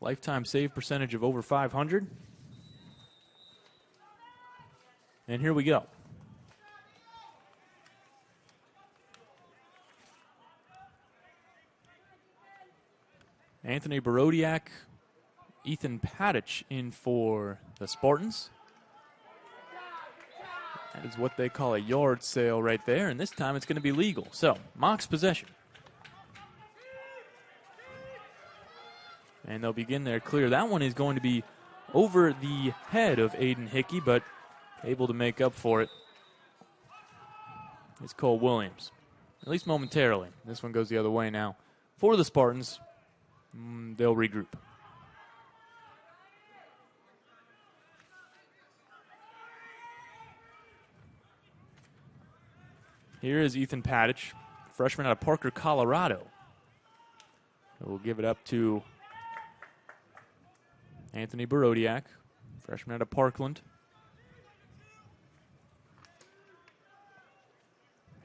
Lifetime save percentage of over 500. And here we go. Anthony Barodiak, Ethan Padich in for the Spartans. That is what they call a yard sale right there, and this time it's going to be legal. So, Mocs possession. And they'll begin their clear. That one is going to be over the head of Aiden Hickey, but able to make up for it. It's Cole Williams, at least momentarily. This one goes the other way now. For the Spartans, they'll regroup. Here is Ethan Padich, freshman out of Parker, Colorado. We'll give it up to Anthony Barodiak, freshman out of Parkland.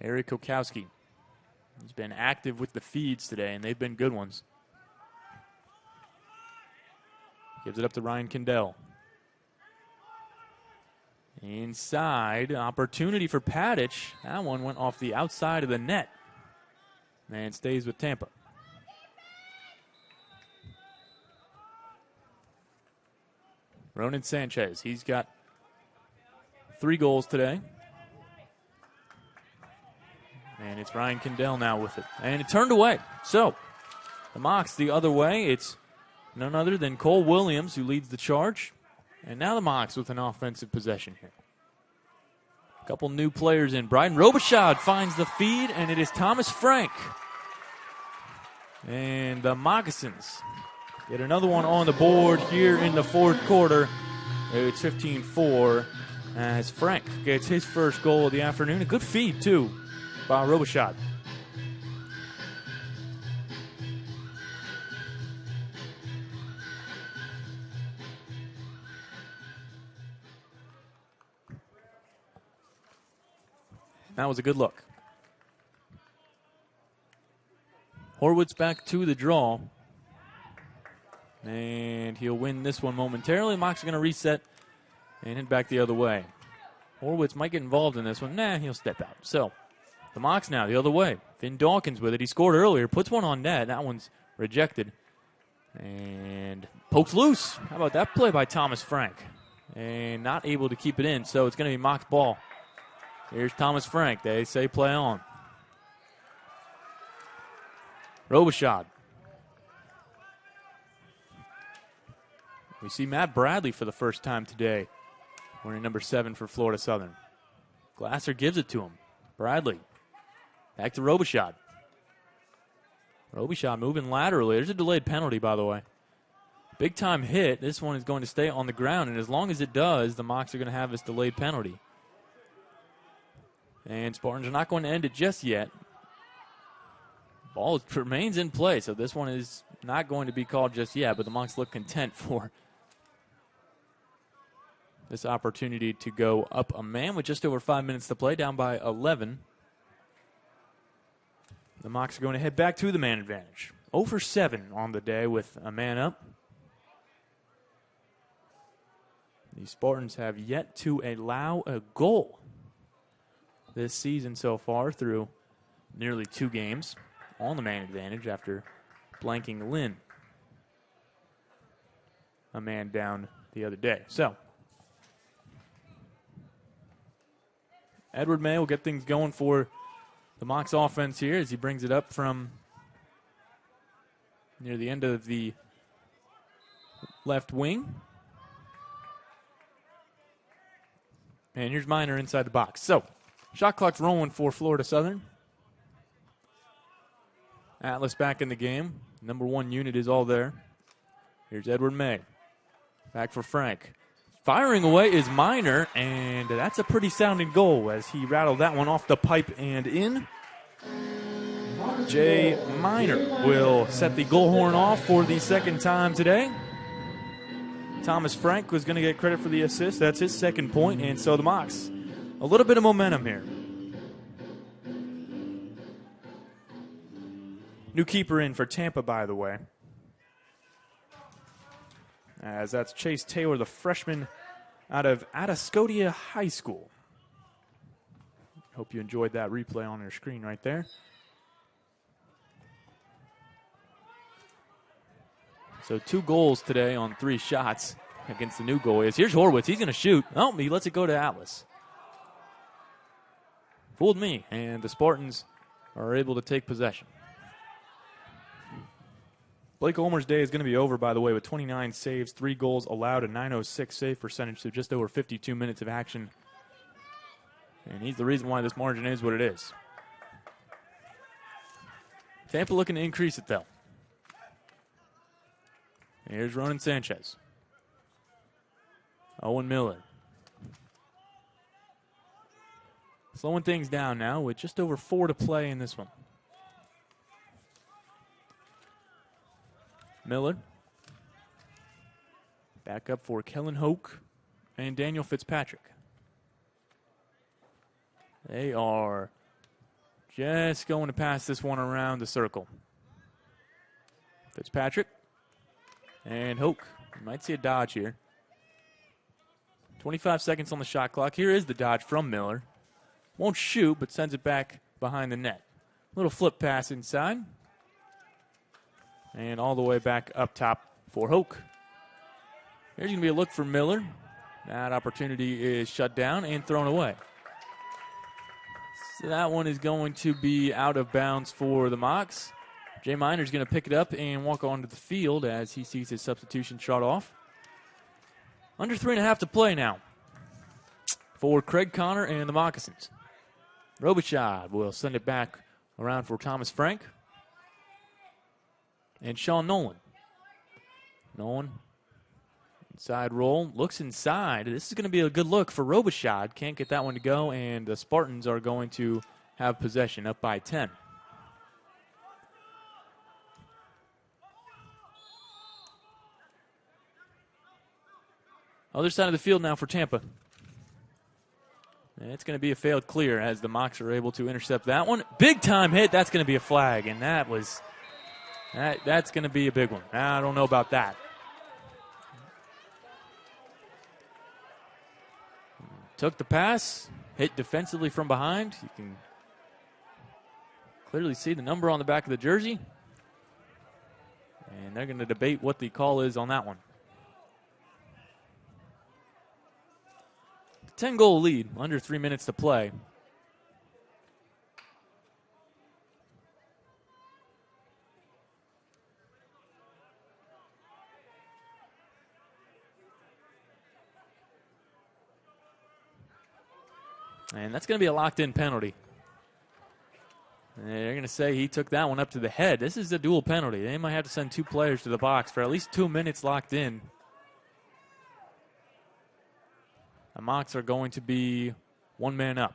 Eric Kokowski. He's been active with the feeds today, and they've been good ones. Gives it up to Ryan Kendall. Inside, opportunity for Padich. That one went off the outside of the net and stays with Tampa. Ronan Sanchez, he's got 3 goals today. And it's Ryan Kendall now with it. And it turned away. So, the Mocs the other way. It's none other than Cole Williams who leads the charge. And now the Mocs with an offensive possession here. A couple new players in. Bryden Robichaud finds the feed, and it is Thomas Frank. And the Moccasins get another one on the board here in the fourth quarter. It's 15-4 as Frank gets his first goal of the afternoon. A good feed, too, by Robichaud. That was a good look. Horwitz back to the draw. And he'll win this one momentarily. Mocs are going to reset and head back the other way. Horwitz might get involved in this one. Nah, he'll step out. So, the Mocs now the other way. Finn Dawkins with it. He scored earlier. Puts one on net. That one's rejected. And pokes loose. How about that play by Thomas Frank? And not able to keep it in. So, it's going to be Mocs ball. Here's Thomas Frank. They say play on. Robichaud. We see Matt Bradley for the first time today, wearing number 7 for Florida Southern. Glasser gives it to him. Bradley. Back to Robichaud. Robichaud moving laterally. There's a delayed penalty, by the way. Big time hit. This one is going to stay on the ground, and as long as it does, the Mocs are going to have this delayed penalty. And Spartans are not going to end it just yet. Ball remains in play, so this one is not going to be called just yet, but the Mocs look content for this opportunity to go up a man with just over 5 minutes to play, down by 11. The Mocs are going to head back to the man advantage. 0 for 7 on the day with a man up. The Spartans have yet to allow a goal this season so far through nearly 2 games on the man advantage after blanking Lynn a man down the other day. So, Edward May will get things going for the Mocs offense here as he brings it up from near the end of the left wing. And here's Miner inside the box. So, shot clock's rolling for Florida Southern. Atlas back in the game. Number 1 unit is all there. Here's Edward May. Back for Frank. Firing away is Miner, and that's a pretty sounding goal as he rattled that one off the pipe and in. Jay Miner will set the goal horn off for the second time today. Thomas Frank was going to get credit for the assist. That's his second point, and so the Mocs, a little bit of momentum here. New keeper in for Tampa, by the way. As that's Chase Taylor, the freshman out of Atascodia High School. Hope you enjoyed that replay on your screen right there. So 2 goals today on 3 shots against the new goalies. Here's Horwitz. He's going to shoot. Oh, he lets it go to Atlas. Fooled me. And the Spartans are able to take possession. Blake Ulmer's day is going to be over, by the way, with 29 saves, 3 goals allowed, a .906 save percentage, so just over 52 minutes of action. And he's the reason why this margin is what it is. Tampa looking to increase it, though. Here's Ronan Sanchez. Owen Miller. Slowing things down now with just over 4 to play in this one. Miller. Back up for Kellen Hoke and Daniel Fitzpatrick. They are just going to pass this one around the circle. Fitzpatrick and Hoke. You might see a dodge here. 25 seconds on the shot clock. Here is the dodge from Miller. Won't shoot, but sends it back behind the net. Little flip pass inside. And all the way back up top for Hoke. Here's going to be a look for Miller. That opportunity is shut down and thrown away. So that one is going to be out of bounds for the Mocs. Jay Miner's going to pick it up and walk onto the field as he sees his substitution shot off. Under 3.5 to play now for Craig Connor and the Moccasins. Robichaud will send it back around for Thomas Frank. And Sean Nolan. Nolan, inside roll, looks inside. This is going to be a good look for Robichaud. Can't get that one to go, and the Spartans are going to have possession up by 10. Other side of the field now for Tampa. And it's going to be a failed clear as the Mocs are able to intercept that one. Big time hit. That's going to be a flag, and that's going to be a big one. I don't know about that. Took the pass, hit defensively from behind. You can clearly see the number on the back of the jersey. And they're going to debate what the call is on that one. 10-goal lead, under 3 minutes to play. And that's going to be a locked-in penalty. And they're going to say he took that one up to the head. This is a dual penalty. They might have to send 2 players to the box for at least 2 minutes locked in. The Mocs are going to be 1 man up.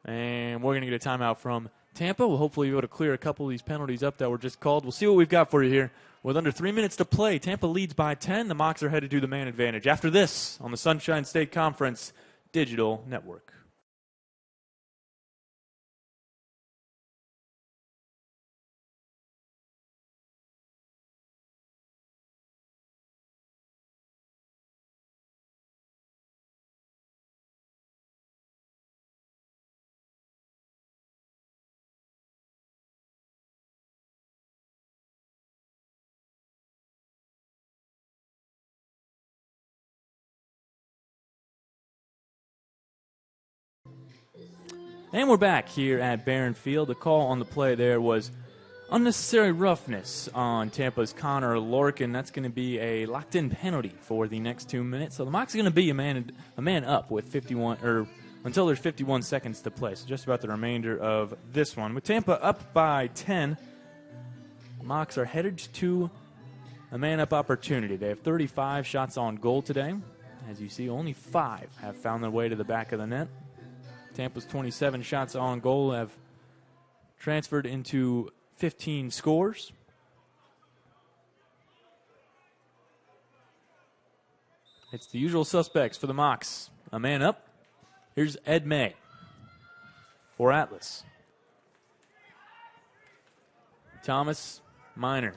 And we're going to get a timeout from Tampa. We'll hopefully be able to clear a couple of these penalties up that were just called. We'll see what we've got for you here. With under 3 minutes to play, Tampa leads by 10. The Mocs are headed to the man advantage. After this, on the Sunshine State Conference Digital Network. And we're back here at Barron Field. The call on the play there was unnecessary roughness on Tampa's Connor Lorkin. That's going to be a locked-in penalty for the next 2 minutes. So the Mocs are going to be a man up with 51 or until there's 51 seconds to play. So just about the remainder of this one. With Tampa up by 10, the Mocs are headed to a man-up opportunity. They have 35 shots on goal today. As you see, only 5 have found their way to the back of the net. Tampa's 27 shots on goal have transferred into 15 scores. It's the usual suspects for the Mocs. A man up, Here's Ed May for Atlas. Thomas Minor.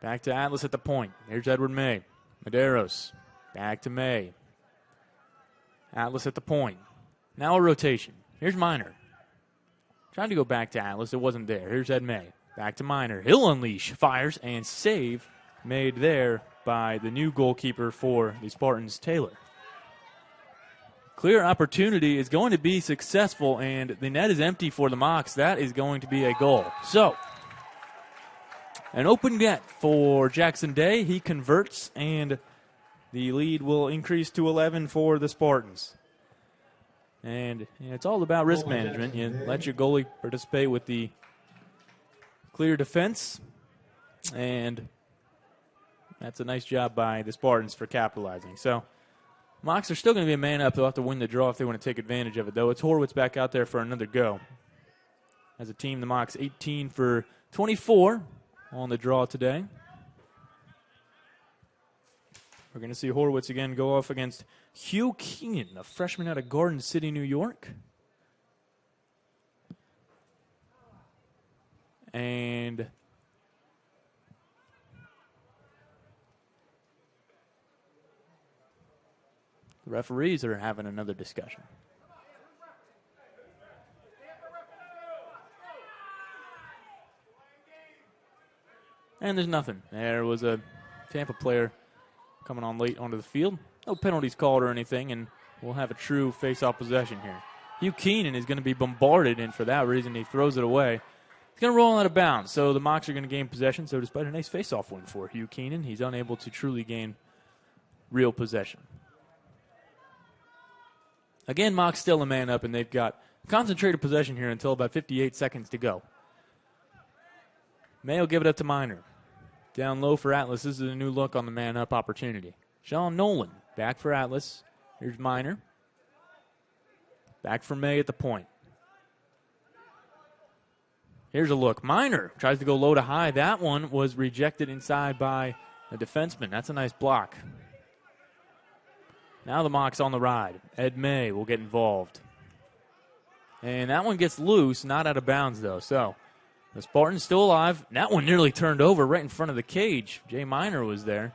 Back to Atlas at the point. Here's Edward May. Medeiros. Back to May. Atlas at the point. Now a rotation. Here's Minor. Trying to go back to Atlas. It wasn't there. Here's Ed May. Back to Minor. He'll unleash. Fires and save made there by the new goalkeeper for the Spartans, Taylor. Clear opportunity is going to be successful, and the net is empty for the Mocs. That is going to be a goal. So, an open net for Jackson Day. He converts, and the lead will increase to 11 for the Spartans. And it's all about risk management. You let your goalie participate with the clear defense, and that's a nice job by the Spartans for capitalizing. So, Mocs are still going to be a man up. They'll have to win the draw if they want to take advantage of it, though. It's Horowitz back out there for another go. As a team, the Mocs 18 for 24 on the draw today. We're going to see Horowitz again go off against Hugh Keenan, a freshman out of Garden City, New York. And the referees are having another discussion. And there's nothing. There was a Tampa player coming on late onto the field. No penalties called or anything, and we'll have a true face-off possession here. Hugh Keenan is going to be bombarded, and for that reason he throws it away. He's going to roll out of bounds, so the Mocs are going to gain possession. So despite a nice face-off win for Hugh Keenan, he's unable to truly gain real possession. Again, Mocs still a man up, and they've got concentrated possession here until about 58 seconds to go. May will give it up to Minor. Down low for Atlas. This is a new look on the man-up opportunity. Sean Nolan back for Atlas. Here's Minor. Back for May at the point. Here's a look. Minor tries to go low to high. That one was rejected inside by a defenseman. That's a nice block. Now the Mocs on the ride. Ed May will get involved. And that one gets loose, not out of bounds, though. So the Spartans still alive. That one nearly turned over right in front of the cage. Jay Minor was there.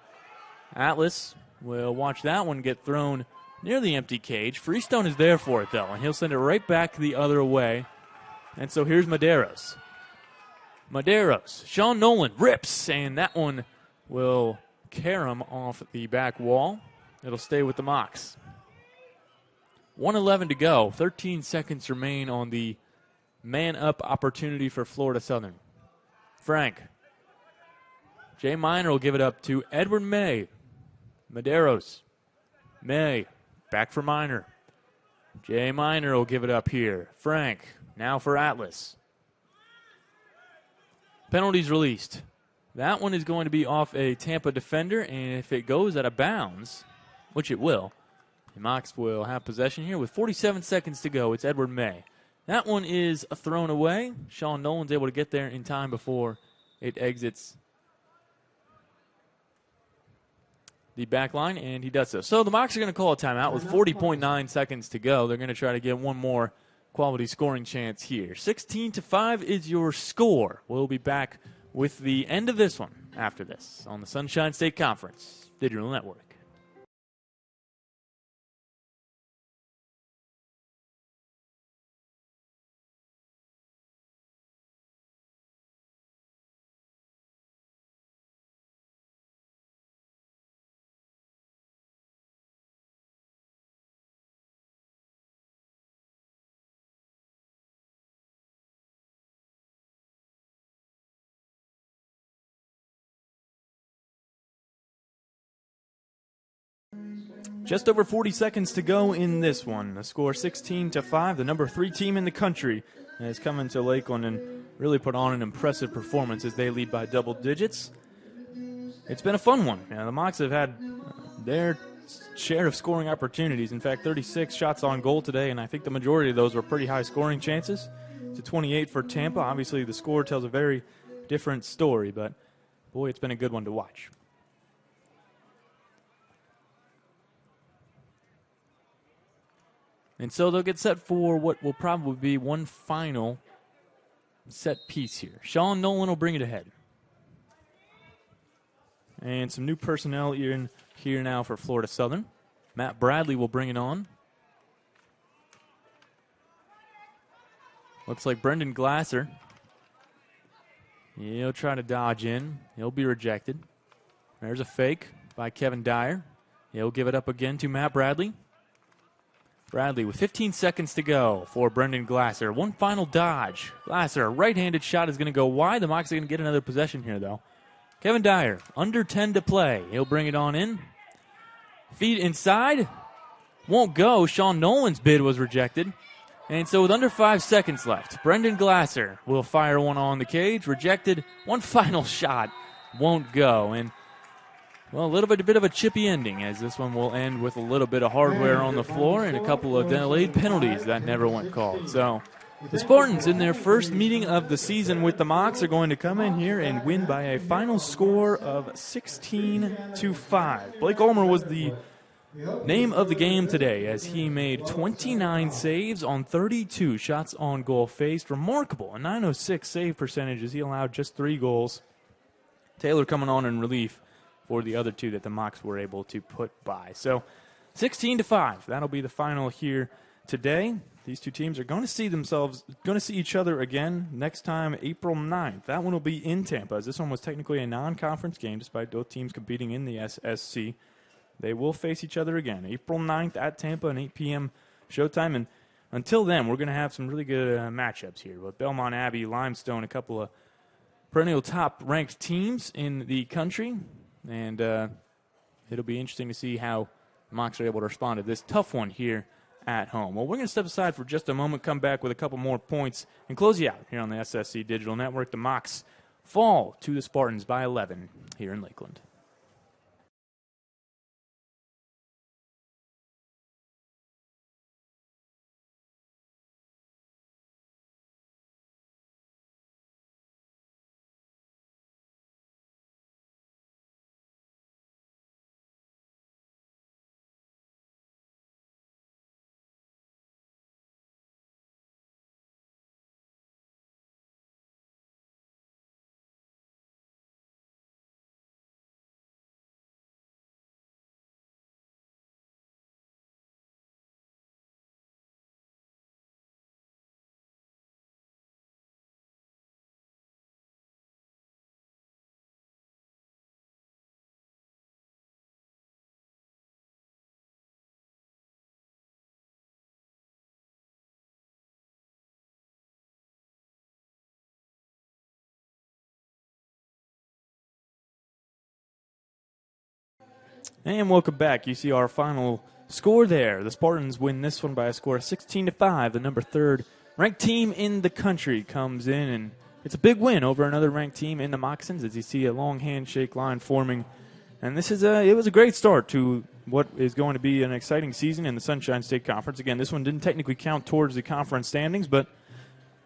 Atlas will watch that one get thrown near the empty cage. Freestone is there for it, though, and he'll send it right back the other way. And so here's Medeiros. Medeiros. Sean Nolan rips, and that one will carom off the back wall. It'll stay with the Mocs. 1:11 to go. 13 seconds remain on the man-up opportunity for Florida Southern. Frank. Jay Minor will give it up to Edward May. Medeiros. May. Back for Minor. Jay Minor will give it up here. Frank. Now for Atlas. Penalties released. That one is going to be off a Tampa defender, and if it goes out of bounds, which it will, the Mocs will have possession here with 47 seconds to go. It's Edward May. That one is thrown away. Sean Nolan's able to get there in time before it exits the back line, and he does so. So the Mocs are going to call a timeout with 40.9 seconds to go. They're going to try to get one more quality scoring chance here. 16-5 is your score. We'll be back with the end of this one after this on the Sunshine State Conference Digital Network. Just over 40 seconds to go in this one. The score 16-5. The number 3 team in the country has come into Lakeland and really put on an impressive performance as they lead by double digits. It's been a fun one. The Mocs have had their share of scoring opportunities. In fact, 36 shots on goal today, and I think the majority of those were pretty high scoring chances. To 28 for Tampa. Obviously, the score tells a very different story, but boy, it's been a good one to watch. And so they'll get set for what will probably be one final set piece here. Sean Nolan will bring it ahead. And some new personnel in here now for Florida Southern. Matt Bradley will bring it on. Looks like Brendan Glasser. He'll try to dodge in. He'll be rejected. There's a fake by Kevin Dyer. He'll give it up again to Matt Bradley. Bradley with 15 seconds to go for Brendan Glasser. One final dodge. Glasser, a right-handed shot is going to go wide. The Mocs are going to get another possession here, though. Kevin Dyer, under 10 to play. He'll bring it on in. Feed inside. Won't go. Sean Nolan's bid was rejected. And so with under 5 seconds left, Brendan Glasser will fire one on the cage. Rejected. One final shot. Won't go. And, well, a bit of a chippy ending, as this one will end with a little bit of hardware on the floor and a couple of delayed penalties that never went called. So the Spartans, in their first meeting of the season with the Mocs, are going to come in here and win by a final score of 16-5. Blake Ulmer was the name of the game today, as he made 29 saves on 32 shots on goal faced. Remarkable. A .906 save percentage as he allowed just 3 goals. Taylor coming on in relief for the other 2 that the Mocs were able to put by. So 16-5. That'll be the final here today. These 2 teams are going to see each other again next time, April 9th. That one will be in Tampa, as this one was technically a non-conference game, despite both teams competing in the SSC. They will face each other again, April 9th at Tampa, an 8 p.m. showtime. And until then, we're going to have some really good matchups here with Belmont Abbey, Limestone, a couple of perennial top-ranked teams in the country. And it'll be interesting to see how the Mocs are able to respond to this tough one here at home. Well, we're going to step aside for just a moment, come back with a couple more points, and close you out here on the SSC Digital Network. The Mocs fall to the Spartans by 11 here in Lakeland. And welcome back. You see our final score there. The Spartans win this one by a score of 16-5. The number 3rd ranked team in the country comes in, and it's a big win over another ranked team in the Moccasins, as you see a long handshake line forming. And this is it was a great start to what is going to be an exciting season in the Sunshine State Conference. Again, this one didn't technically count towards the conference standings, but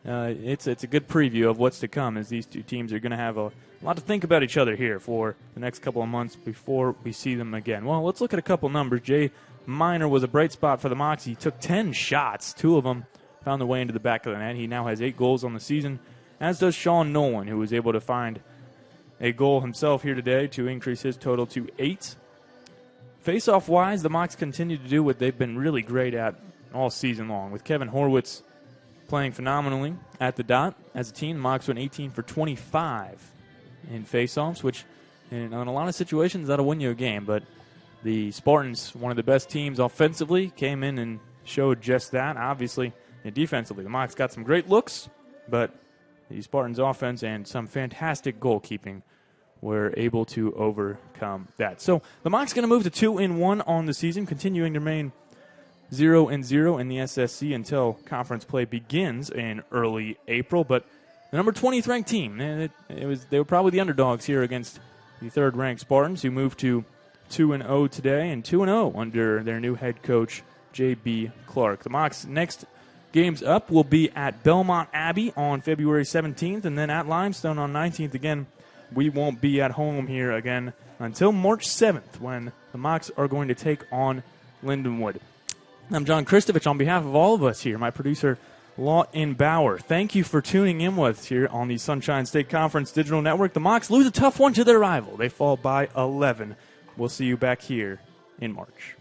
it's a good preview of what's to come, as these 2 teams are going to have a lot to think about each other here for the next couple of months before we see them again. Well, let's look at a couple numbers. Jay Miner was a bright spot for the Mocs. He took 10 shots. 2 of them found their way into the back of the net. He now has 8 goals on the season, as does Sean Nolan, who was able to find a goal himself here today to increase his total to 8. Face-off-wise, the Mocs continue to do what they've been really great at all season long, with Kevin Horwitz playing phenomenally at the dot. As a team, the Mocs went 18 for 25 in face-offs, which in a lot of situations that'll win you a game. But the Spartans, one of the best teams offensively, came in and showed just that. Obviously, defensively, the Mocs got some great looks, but the Spartans' offense and some fantastic goalkeeping were able to overcome that. So the Mocs going to move to 2-1 on the season, continuing to remain 0-0 in the SSC until conference play begins in early April. But the number 20th ranked team, they were probably the underdogs here against the 3rd ranked Spartans, who moved to 2-0 today, and 2-0 under their new head coach, J.B. Clark. The Mocs' next games up will be at Belmont Abbey on February 17th, and then at Limestone on 19th. Again, we won't be at home here again until March 7th, when the Mocs are going to take on Lindenwood. I'm John Kristovich on behalf of all of us here, my producer, Lawton Bauer. Thank you for tuning in with us here on the Sunshine State Conference Digital Network. The Mocs lose a tough one to their rival. They fall by 11. We'll see you back here in March.